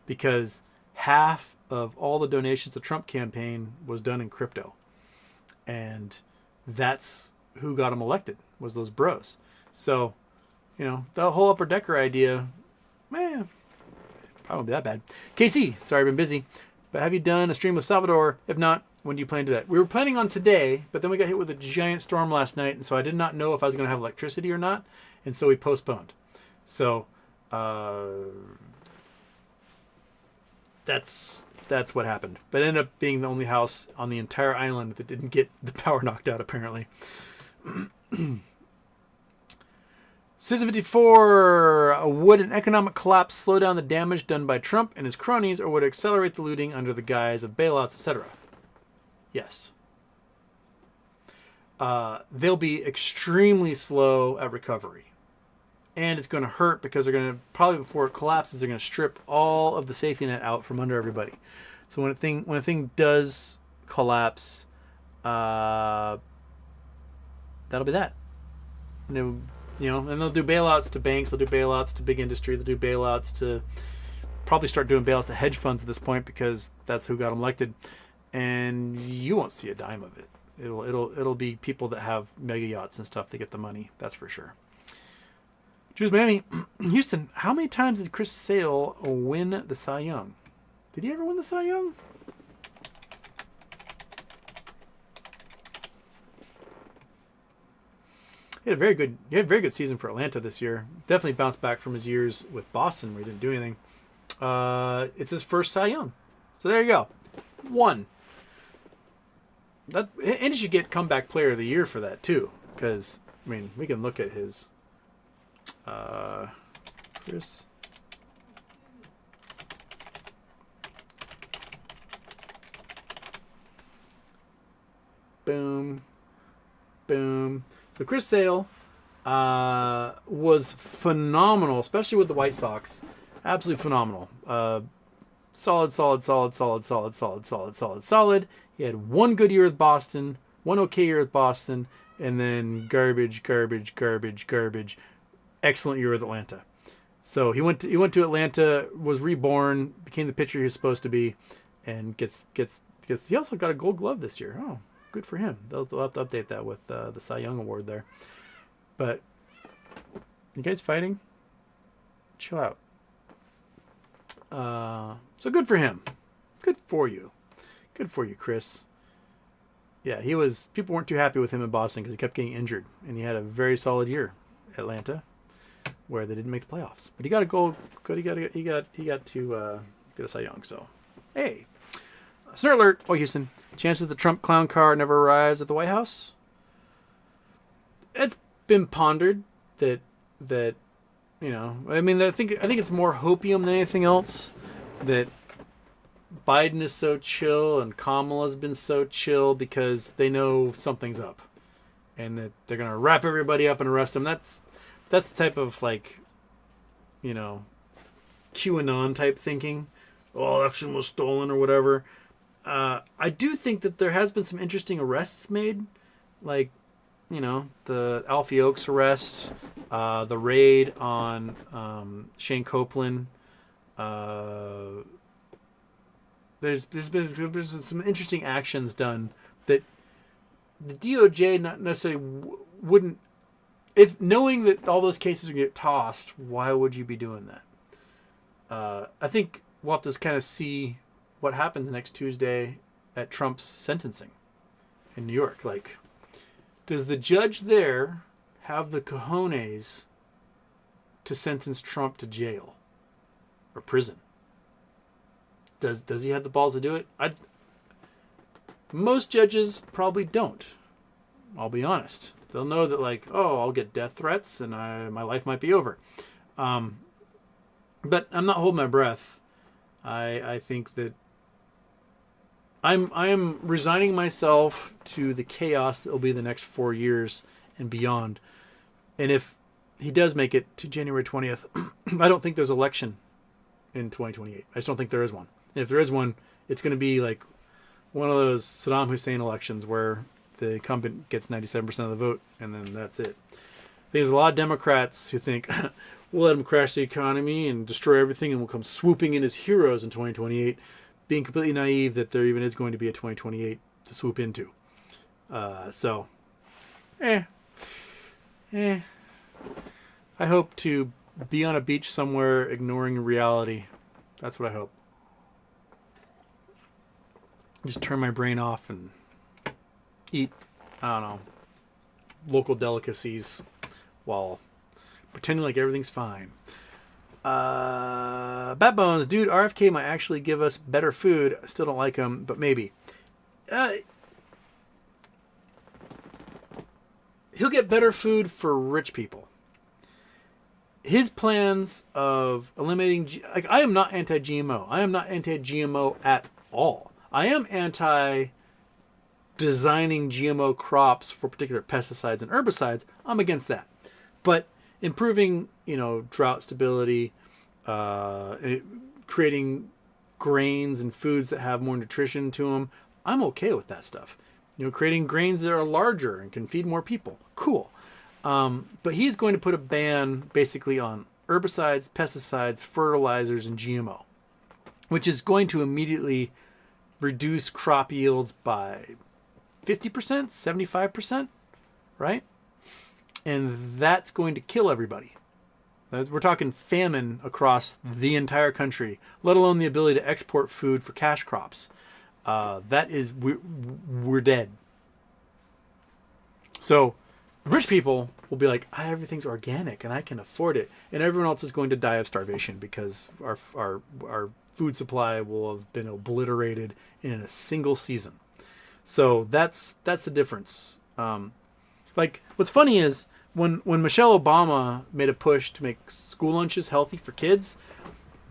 because half of all the donations to the Trump campaign was done in crypto, and that's who got him elected, was those bros. So, the whole upper decker idea, probably won't be that bad. KC, sorry I've been busy, but have you done a stream with Salvador? If not, when do you plan to do that? We were planning on today, but then we got hit with a giant storm last night, and so I did not know if I was going to have electricity or not. and so we postponed. So that's what happened. But it ended up being the only house on the entire island that didn't get the power knocked out, apparently. Citizen 54, would an economic collapse slow down the damage done by Trump and his cronies, or would it accelerate the looting under the guise of bailouts, etc.? Yes. They'll be extremely slow at recovery. And it's going to hurt because they're going to, probably before it collapses, they're going to strip all of the safety net out from under everybody. So when a thing does collapse, that'll be that. You know, and they'll do bailouts to banks, they'll do bailouts to big industry, they'll do bailouts to, probably start doing bailouts to hedge funds at this point because that's who got them elected. And you won't see a dime of it. It'll be people that have mega yachts and stuff that get the money. That's for sure. Choose Miami. Houston, how many times did Chris Sale win the Cy Young? Did he ever win the Cy Young? He had a very good season for Atlanta this year. Definitely bounced back from his years with Boston where he didn't do anything. It's his first Cy Young. So there you go. 1. And he should get comeback player of the year for that too. Because, I mean, we can look at his Chris. Boom. Boom. So Chris Sale was phenomenal, especially with the White Sox. Absolutely phenomenal. Solid. He had one good year with Boston, one okay year with Boston, and then garbage. Excellent year with Atlanta. So he went to Atlanta, was reborn, became the pitcher he was supposed to be, and gets. He also got a Gold Glove this year. Oh, good for him. They'll have to update that with the Cy Young Award there. But you guys fighting? Chill out. So good for him. Good for you. Good for you, Chris. Yeah, people weren't too happy with him in Boston because he kept getting injured, and he had a very solid year at Atlanta, where they didn't make the playoffs. But he got a goal. Good. He got to get a Cy Young. So, hey, snort alert. Oh, Houston. Chances the Trump clown car never arrives at the White House. It's been pondered that you know. I mean, I think it's more hopium than anything else that Biden is so chill and Kamala's been so chill because they know something's up, and that they're gonna wrap everybody up and arrest them. That's the type of, like, you know, QAnon type thinking. Oh, election was stolen or whatever. I do think that there has been some interesting arrests made, like, you know, the Alfie Oakes arrest, the raid on Shane Copeland. There's been some interesting actions done that the DOJ not necessarily wouldn't. If knowing that all those cases are going to get tossed, why would you be doing that? I think we'll have to kind of see what happens next Tuesday at Trump's sentencing in New York. Like, does the judge there have the cojones to sentence Trump to jail or prison? Does he have the balls to do it? Most judges probably don't. I'll be honest. They'll know that, like, oh, I'll get death threats and my life might be over. But I'm not holding my breath. I think that I am resigning myself to the chaos that will be the next 4 years and beyond. And if he does make it to January 20th, I don't think there's election in 2028. I just don't think there is one. And if there is one, it's going to be like one of those Saddam Hussein elections where the incumbent gets 97% of the vote, and then that's it. There's a lot of Democrats who think, we'll let him crash the economy and destroy everything, and we'll come swooping in as heroes in 2028, being completely naive that there even is going to be a 2028 to swoop into. I hope to be on a beach somewhere ignoring reality. That's what I hope. Just turn my brain off and eat, I don't know, local delicacies while pretending like everything's fine. Bat Bones, dude, RFK might actually give us better food. I still don't like him, but maybe. He'll get better food for rich people. His plans of eliminating... Like, I am not anti-GMO. I am not anti-GMO at all. I am anti-designing GMO crops for particular pesticides and herbicides. I'm against that. But improving, drought stability, creating grains and foods that have more nutrition to them, I'm okay with that stuff. Creating grains that are larger and can feed more people. Cool. But he's going to put a ban basically on herbicides, pesticides, fertilizers, and GMO, which is going to immediately reduce crop yields by 50%, 75%, right? And that's going to kill everybody. We're talking famine across the entire country, let alone the ability to export food for cash crops. We're dead. So rich people will be like, everything's organic and I can afford it, and everyone else is going to die of starvation because our food supply will have been obliterated in a single season. So that's the difference. What's funny is when Michelle Obama made a push to make school lunches healthy for kids,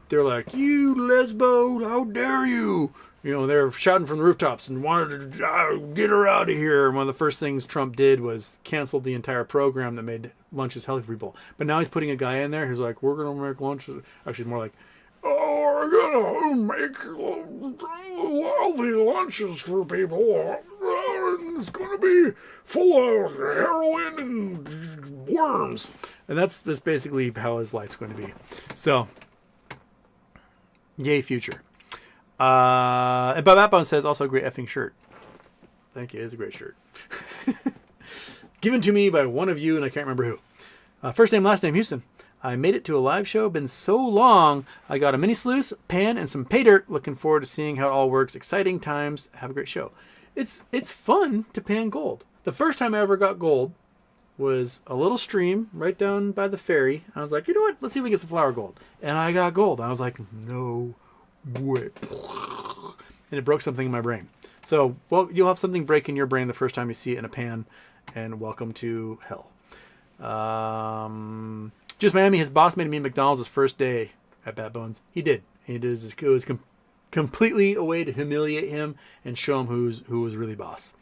they're like, "You lesbo, how dare you!" They're shouting from the rooftops and wanted to get her out of here. And one of the first things Trump did was cancel the entire program that made lunches healthy for people. But now he's putting a guy in there who's like, we're going to make lunches. Actually, more like, we're going to make healthy lunches for people. It's going to be full of heroin and worms. And that's basically how his life's going to be. So, yay, future. And Bob Appon says, also a great effing shirt. Thank you. It is a great shirt. Given to me by one of you, and I can't remember who. First name, last name, Houston. I made it to a live show. Been so long. I got a mini sluice, pan, and some pay dirt. Looking forward to seeing how it all works. Exciting times. Have a great show. It's fun to pan gold. The first time I ever got gold was a little stream right down by the ferry. I was like, you know what? Let's see if we can get some flour gold. And I got gold. I was like, no way. And it broke something in my brain. So, well, you'll have something break in your brain the first time you see it in a pan. And welcome to hell. Just Miami, his boss made me McDonald's his first day at Bad Bones. He did. It was completely a way to humiliate him and show him who was really boss.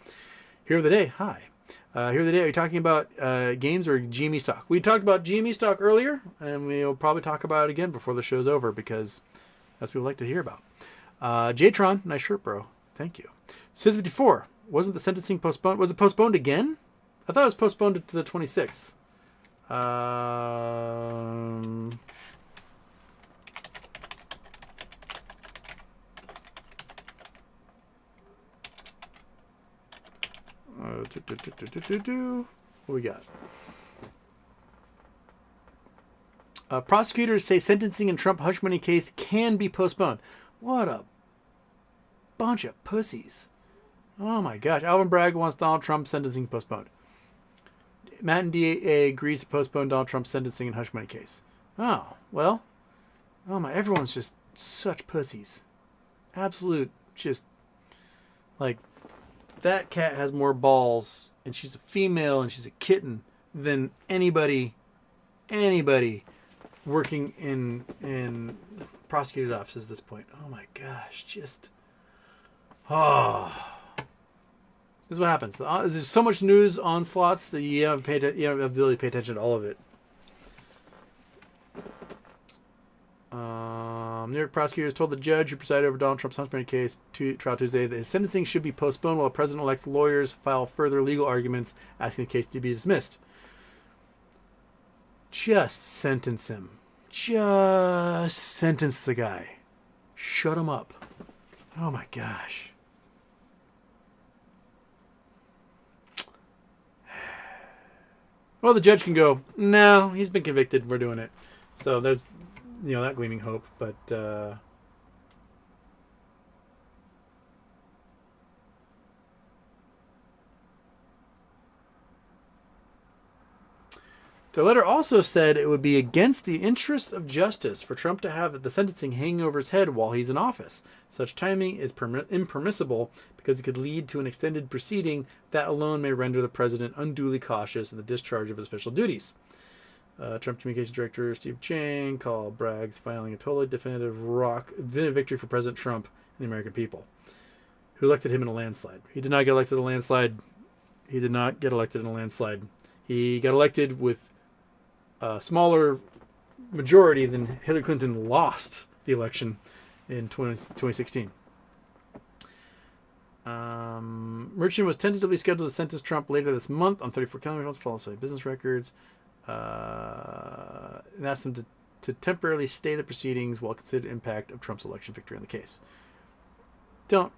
Hero of the day, hi. Hero of the day, are you talking about games or GME stock? We talked about GME stock earlier, and we'll probably talk about it again before the show's over because that's what we like to hear about. Jtron, nice shirt, bro. Thank you. Sis54, wasn't the sentencing postponed? Was it postponed again? I thought it was postponed to the 26th. What we got? Prosecutors say sentencing in Trump hush money case can be postponed. What a bunch of pussies. Oh my gosh. Alvin Bragg wants Donald Trump's sentencing postponed. Matt and DA agrees to postpone Donald Trump's sentencing in hush money case. Oh, well. Oh my, everyone's just such pussies. Absolute, just, like, that cat has more balls, and she's a female, and she's a kitten, than anybody working in the prosecutor's office at this point. Oh my gosh, just, this is what happens. There's so much news onslaughts that you don't have the ability to pay attention to all of it. New York prosecutors told the judge who presided over Donald Trump's hush money case trial Tuesday that his sentencing should be postponed while President-elect lawyers file further legal arguments asking the case to be dismissed. Just sentence him. Just sentence the guy. Shut him up. Oh my gosh. Well, the judge can go, no, he's been convicted. We're doing it. So there's, that gleaming hope. But The letter also said it would be against the interests of justice for Trump to have the sentencing hanging over his head while he's in office. Such timing is impermissible because it could lead to an extended proceeding that alone may render the president unduly cautious in the discharge of his official duties. Trump Communications Director Steve Chang called Bragg's filing a totally definitive victory for President Trump and the American people, who elected him in a landslide. He did not get elected in a landslide. He did not get elected in a landslide. He got elected with a smaller majority than Hillary Clinton lost the election in 2016. Merchant was tentatively scheduled to sentence Trump later this month on 34 counts, falsified business records. And asked him to temporarily stay the proceedings while considered impact of Trump's election victory on the case. No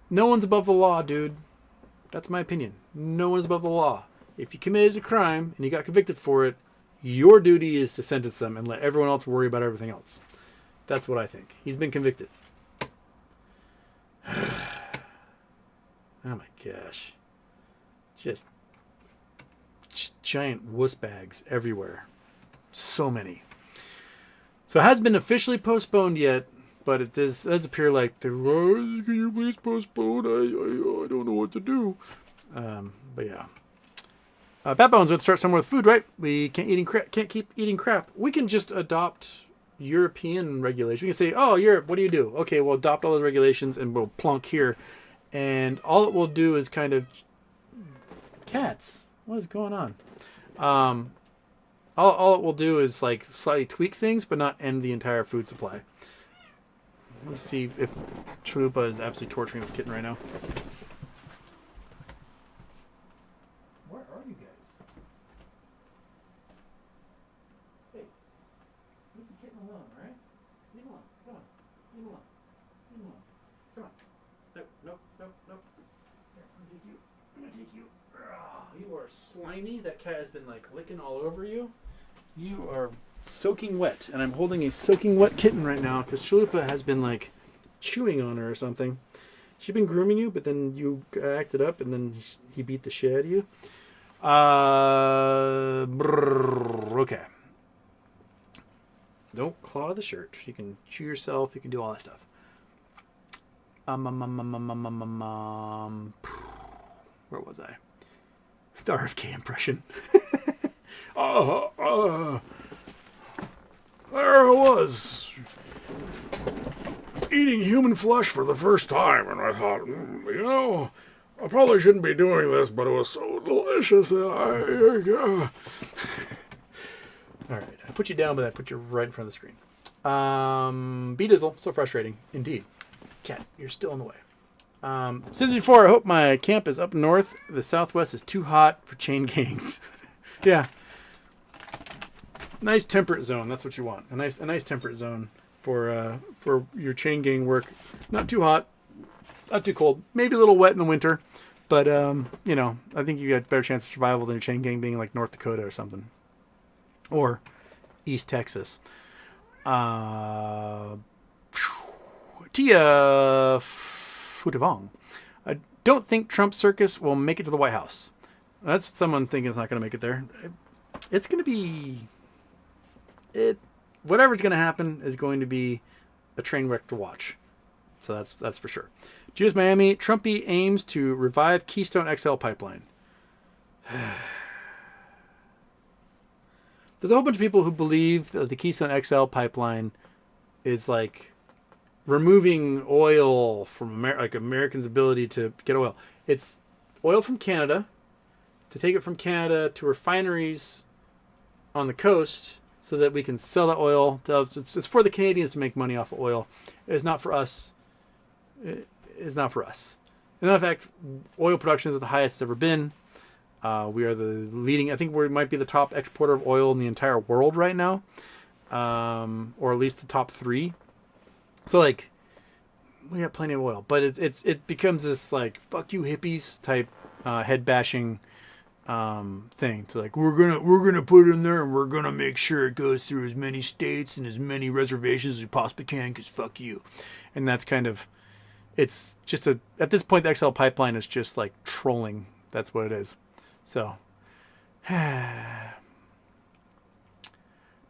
one's above the law, dude. That's my opinion. No one's above the law. If you committed a crime and you got convicted for it, your duty is to sentence them and let everyone else worry about everything else. That's what I think. He's been convicted. Oh my gosh. Just giant wuss bags everywhere. So many. So it hasn't been officially postponed yet, but it does appear like can you please postpone? I don't know what to do. But yeah. Bat Bones would start somewhere with food, right? We can't keep eating crap. We can just adopt European regulations. We can say, oh, Europe, what do you do? Okay, we'll adopt all those regulations and we'll plunk here. And all it will do is kind of... Cats. What is going on? All it will do is like slightly tweak things, but not end the entire food supply. Let's see if Chalupa is absolutely torturing this kitten right now. Where are you guys? Hey, leave the kitten alone, all right? Leave him alone. Come on. Leave him alone. Leave him alone. Come on. Nope. Here, I'm gonna take you. I'm gonna take you. You are slimy. That cat has been like licking all over you. You are soaking wet, and I'm holding a soaking wet kitten right now because Chalupa has been like chewing on her or something. She's been grooming you, but then you acted up, and then he beat the shit out of you. Okay. Don't claw the shirt. You can chew yourself. You can do all that stuff. Where was I? The RFK impression. There I was, eating human flesh for the first time, and I thought, I probably shouldn't be doing this, but it was so delicious that All right, I put you down, but I put you right in front of the screen. B-Dizzle, so frustrating, indeed. Cat, you're still in the way. Since before, I hope my camp is up north. The southwest is too hot for chain gangs. Yeah. Nice temperate zone. That's what you want. A nice temperate zone for your chain gang work. Not too hot, not too cold. Maybe a little wet in the winter, but I think you got a better chance of survival than your chain gang being like North Dakota or something, or East Texas. Tia Futavong. I don't think Trump's circus will make it to the White House. That's someone thinking it's not going to make it there. It's going to be... Whatever's going to happen is going to be a train wreck to watch. So that's for sure. Jews Miami, Trumpy aims to revive Keystone XL pipeline. There's a whole bunch of people who believe that the Keystone XL pipeline is like removing oil from Americans' ability to get oil. It's oil from Canada, to take it from Canada to refineries on the coast so that we can sell that oil. It's for the Canadians to make money off of oil. It's not for us. It's not for us. And in fact, oil production is the highest it's ever been. We are the leading, I think we might be the top exporter of oil in the entire world right now. Or at least the top 3. So like, we got plenty of oil, but it becomes this like, fuck you hippies type, head bashing, thing to like, we're gonna put it in there and we're gonna make sure it goes through as many states and as many reservations as we possibly can, because fuck you. And that's kind of, it's just at this point, the XL pipeline is just like trolling. That's what it is. So,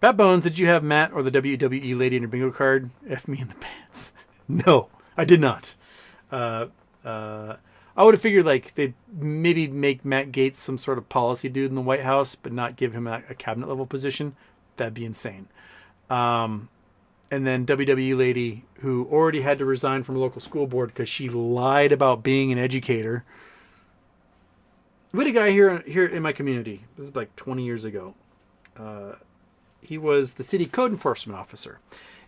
Bat Bones, did you have Matt or the WWE lady in your bingo card? F me in the pants. No, I did not. I would have figured like they'd maybe make Matt Gaetz some sort of policy dude in the White House, but not give him a cabinet level position. That'd be insane. And then WWE lady who already had to resign from a local school board because she lied about being an educator. We had a guy here in my community. This is like 20 years ago. He was the city code enforcement officer.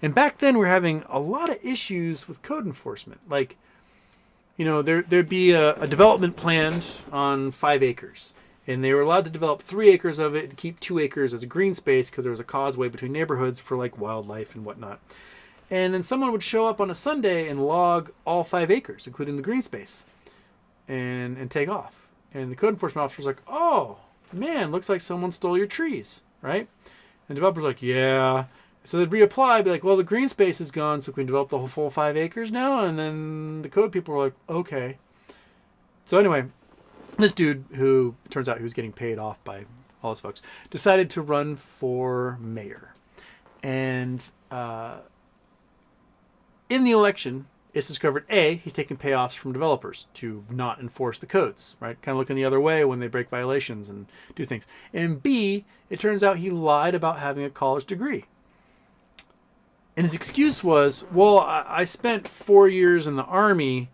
And back then we were having a lot of issues with code enforcement. Like, you know, there'd be a development planned on 5 acres. And they were allowed to develop 3 acres of it and keep 2 acres as a green space because there was a causeway between neighborhoods for like wildlife and whatnot. And then someone would show up on a Sunday and log all 5 acres, including the green space, and take off. And the code enforcement officer was like, oh, man, looks like someone stole your trees, right? And the developer's like, yeah. So they'd reapply, be like, well, the green space is gone, so we can develop the whole full 5 acres now? And then the code people were like, okay. So anyway, this dude, who turns out he was getting paid off by all those folks, decided to run for mayor. And in the election, it's discovered, A, he's taking payoffs from developers to not enforce the codes, right? Kind of looking the other way when they break violations and do things. And B, it turns out he lied about having a college degree. And his excuse was, well, I spent 4 years in the Army.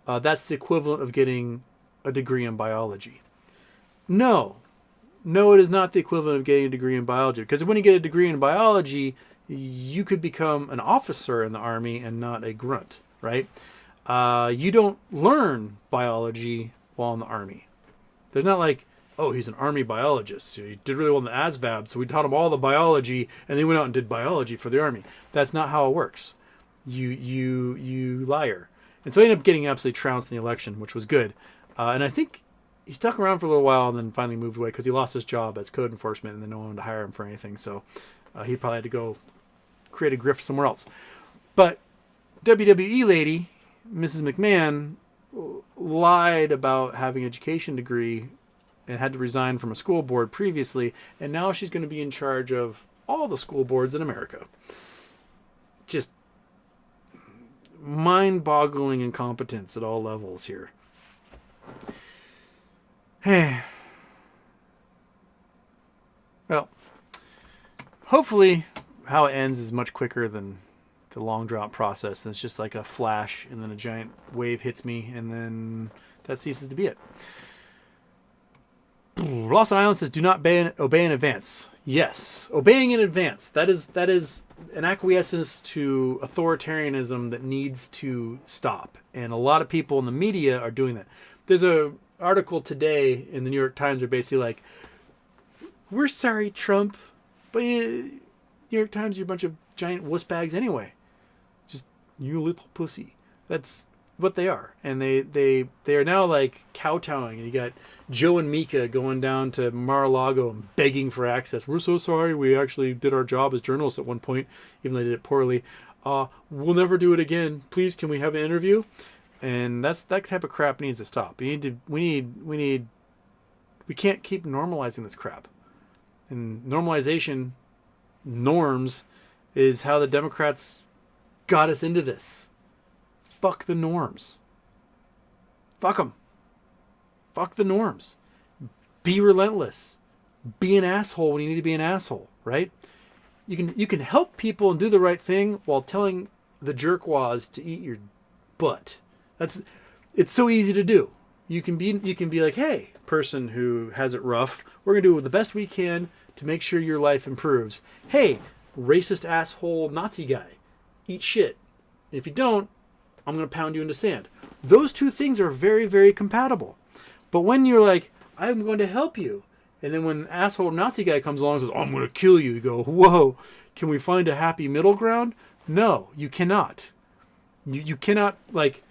That's the equivalent of getting a degree in biology. No, it is not the equivalent of getting a degree in biology. Because when you get a degree in biology, you could become an officer in the Army and not a grunt, right? You don't learn biology while in the Army. There's not like, oh, he's an Army biologist. So he did really well in the ASVAB, so we taught him all the biology, and then he went out and did biology for the Army. That's not how it works. You liar. And so he ended up getting absolutely trounced in the election, which was good. And I think he stuck around for a little while and then finally moved away because he lost his job as code enforcement and then no one wanted to hire him for anything. So he probably had to go create a grift somewhere else. But WWE lady, Mrs. McMahon, lied about having an education degree and had to resign from a school board previously. And now she's going to be in charge of all the school boards in America. Just mind-boggling incompetence at all levels here. Hey. Well, hopefully how it ends is much quicker than the long drop process. And it's just like a flash and then a giant wave hits me and then that ceases to be it. Lost Island says, do not obey in advance. Yes, obeying in advance. That is an acquiescence to authoritarianism that needs to stop. And a lot of people in the media are doing that. There's a article today in the New York Times are basically like, we're sorry, Trump, but New York Times, you're a bunch of giant wuss bags anyway. Just you little pussy. That's what they are. And they are now like kowtowing. And you got Joe and Mika going down to Mar-a-Lago and begging for access. We're so sorry. We actually did our job as journalists at one point, even though they did it poorly. We'll never do it again. Please, can we have an interview? And that type of crap needs to stop. We can't keep normalizing this crap. And normalization, norms, is how the Democrats got us into this. Fuck the norms. Fuck them. Fuck the norms. Be relentless. Be an asshole when you need to be an asshole, right? You can help people and do the right thing while telling the jerkwads to eat your butt. It's so easy to do. You can be like, hey, person who has it rough, we're gonna do the best we can to make sure your life improves. Hey, racist asshole Nazi guy, eat shit. And if you don't, I'm gonna pound you into sand. Those two things are very, very compatible. But when you're like, I'm going to help you, and then when asshole Nazi guy comes along and says, oh, I'm gonna kill you, you go, whoa, can we find a happy middle ground? No, you cannot. You cannot like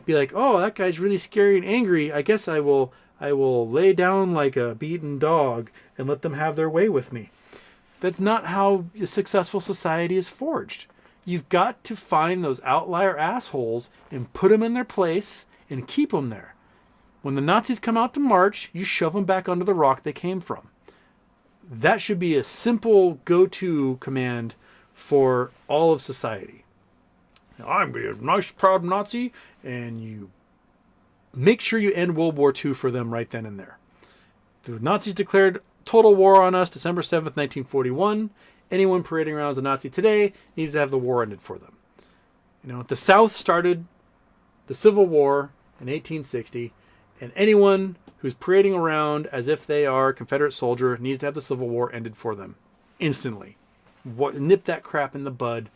be like, oh, that guy's really scary and angry. I guess I will lay down like a beaten dog and let them have their way with me. That's not how a successful society is forged. You've got to find those outlier assholes and put them in their place and keep them there. When the Nazis come out to march, you shove them back under the rock they came from. that should be a simple go-to command for all of society. I'm a nice, proud Nazi, and you make sure you end World War II for them right then and there. The Nazis declared total war on us December 7th, 1941. Anyone parading around as a Nazi today needs to have the war ended for them. The South started the Civil War in 1860, and anyone who's parading around as if they are a Confederate soldier needs to have the Civil War ended for them instantly. Nip that crap in the bud,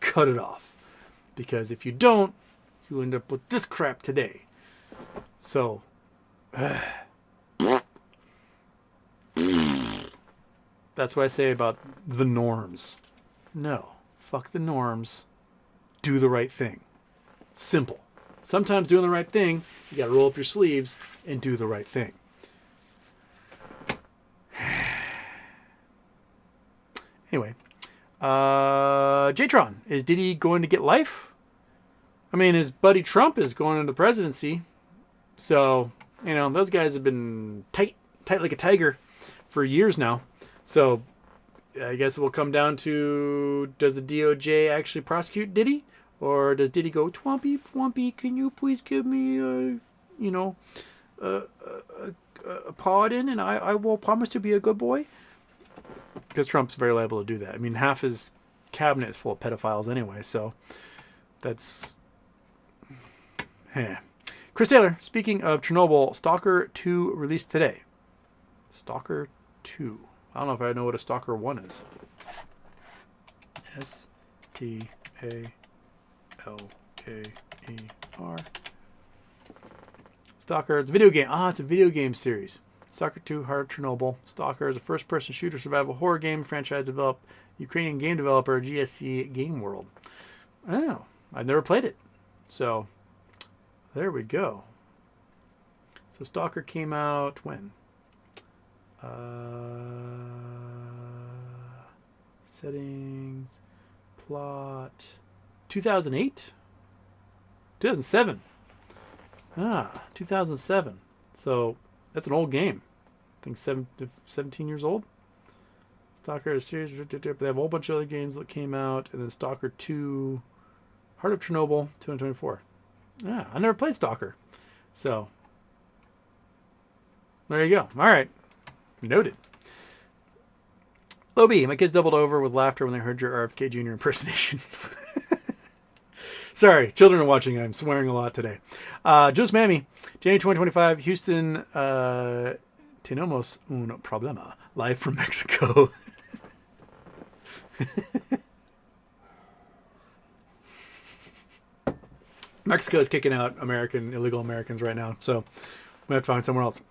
cut it off. Because if you don't, you end up with this crap today. So, that's what I say about the norms. No, fuck the norms. Do the right thing. Simple. Sometimes doing the right thing, you gotta roll up your sleeves and do the right thing. Anyway, Jtron, is Diddy going to get life? I mean, his buddy Trump is going into the presidency. So, those guys have been tight like a tiger for years now. So, I guess it will come down to, does the DOJ actually prosecute Diddy? Or does Diddy go, Twompy, can you please give me a pardon and I will promise to be a good boy? Because Trump's very liable to do that. I mean, half his cabinet is full of pedophiles anyway, so that's... Chris Taylor, speaking of Chernobyl, Stalker 2 released today. Stalker 2. I don't know if I know what a Stalker 1 is. S-T-A-L-K-E-R. Stalker, it's a video game. It's a video game series. Stalker 2, Heart of Chernobyl. Stalker is a first-person shooter survival horror game franchise developed Ukrainian game developer GSC Game World. Oh, I've never played it. So, there we go. So Stalker came out when? Settings, plot, 2008? 2007. 2007. So, that's an old game. I think 17 years old. Stalker is a series. They have a whole bunch of other games that came out. And then Stalker 2, Heart of Chernobyl, 2024. I never played Stalker. So, there you go. All right. Noted. Low B, my kids doubled over with laughter when they heard your RFK Jr. impersonation. Sorry, children are watching. I'm swearing a lot today. Joe's Mammy, January 2025, Houston, tenemos un problema, live from Mexico. Mexico is kicking out illegal Americans right now, so we have to find somewhere else.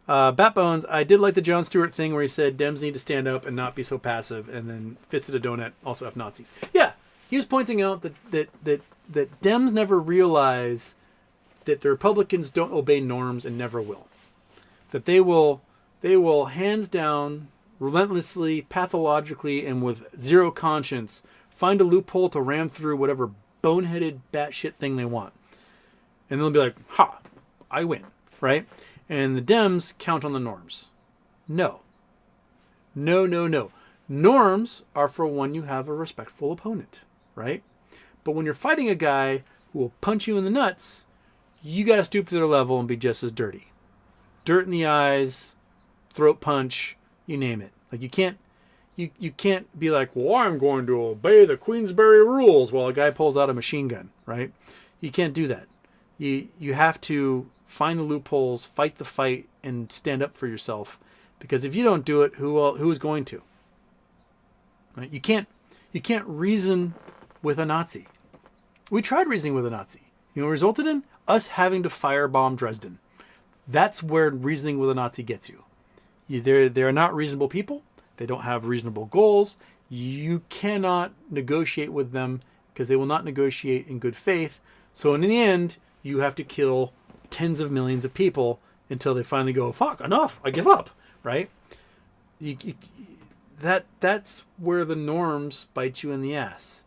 Batbones, I did like the Jon Stewart thing where he said Dems need to stand up and not be so passive, and then Fisted a Donut, also F Nazis. Yeah, he was pointing out that Dems never realize that the Republicans don't obey norms and never will. That they will hands down, relentlessly, pathologically, and with zero conscience find a loophole to ram through whatever boneheaded batshit thing they want. And they'll be like, ha, I win, right? And the Dems count on the norms. No. Norms are for when you have a respectful opponent, right? But when you're fighting a guy who will punch you in the nuts, you got to stoop to their level and be just as dirty. Dirt in the eyes, throat punch, you name it. Like you can't be like, well, I'm going to obey the Queensberry rules while a guy pulls out a machine gun, right? You can't do that. You have to find the loopholes, fight the fight, and stand up for yourself. Because if you don't do it, who is going to? Right? You can't reason with a Nazi. We tried reasoning with a Nazi. You know what it resulted in? Us having to firebomb Dresden. That's where reasoning with a Nazi gets you. They're not reasonable people. They don't have reasonable goals. You cannot negotiate with them because they will not negotiate in good faith. So in the end, you have to kill tens of millions of people until they finally go, fuck, enough, I give up, right? That's where the norms bite you in the ass.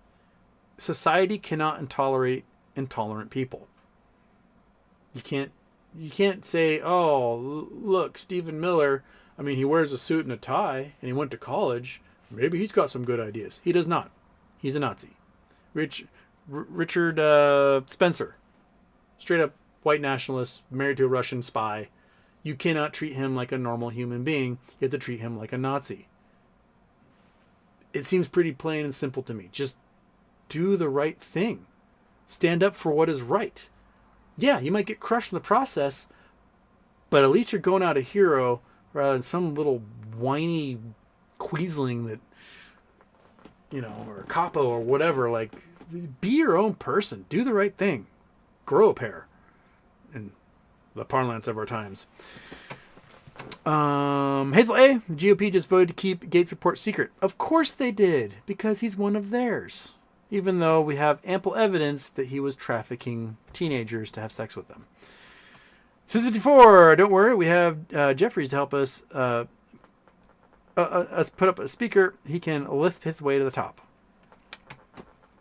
Society cannot tolerate intolerant people. You can't say, oh, look, Stephen Miller I mean, he wears a suit and a tie, and he went to college. Maybe he's got some good ideas. He does not. He's a Nazi. Richard Spencer, straight up white nationalist, married to a Russian spy. You cannot treat him like a normal human being. You have to treat him like a Nazi. It seems pretty plain and simple to me. Just do the right thing. Stand up for what is right. Yeah, you might get crushed in the process, but at least you're going out a hero rather than some little whiny queasling that, you know, or capo or whatever. Like, be your own person. Do the right thing. Grow a pair. In the parlance of our times. Hazel A, the GOP just voted to keep Gates' report secret. Of course they did, because he's one of theirs. Even though we have ample evidence that he was trafficking teenagers to have sex with them. 654, don't worry, we have Jeffries to help us put up a speaker. He can lift his way to the top.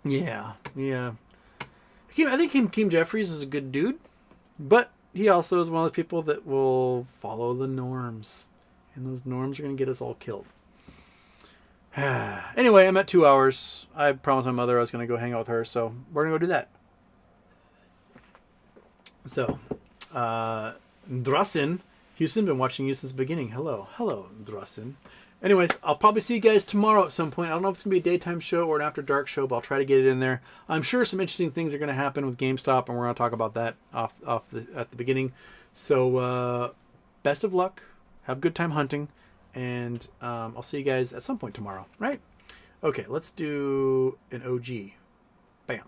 Yeah. I think Hakeem Jeffries is a good dude, but he also is one of those people that will follow the norms. And those norms are going to get us all killed. Anyway, I'm at 2 hours. I promised my mother I was going to go hang out with her, so we're going to go do that. So, Drasin, Houston, been watching you since the beginning. Hello, Drasin. Anyways, I'll probably see you guys tomorrow at some point. I don't know if it's going to be a daytime show or an after dark show, but I'll try to get it in there. I'm sure some interesting things are going to happen with GameStop, and we're going to talk about that at the beginning. So, best of luck. Have a good time hunting. And I'll see you guys at some point tomorrow, right? Okay, let's do an OG. Bam.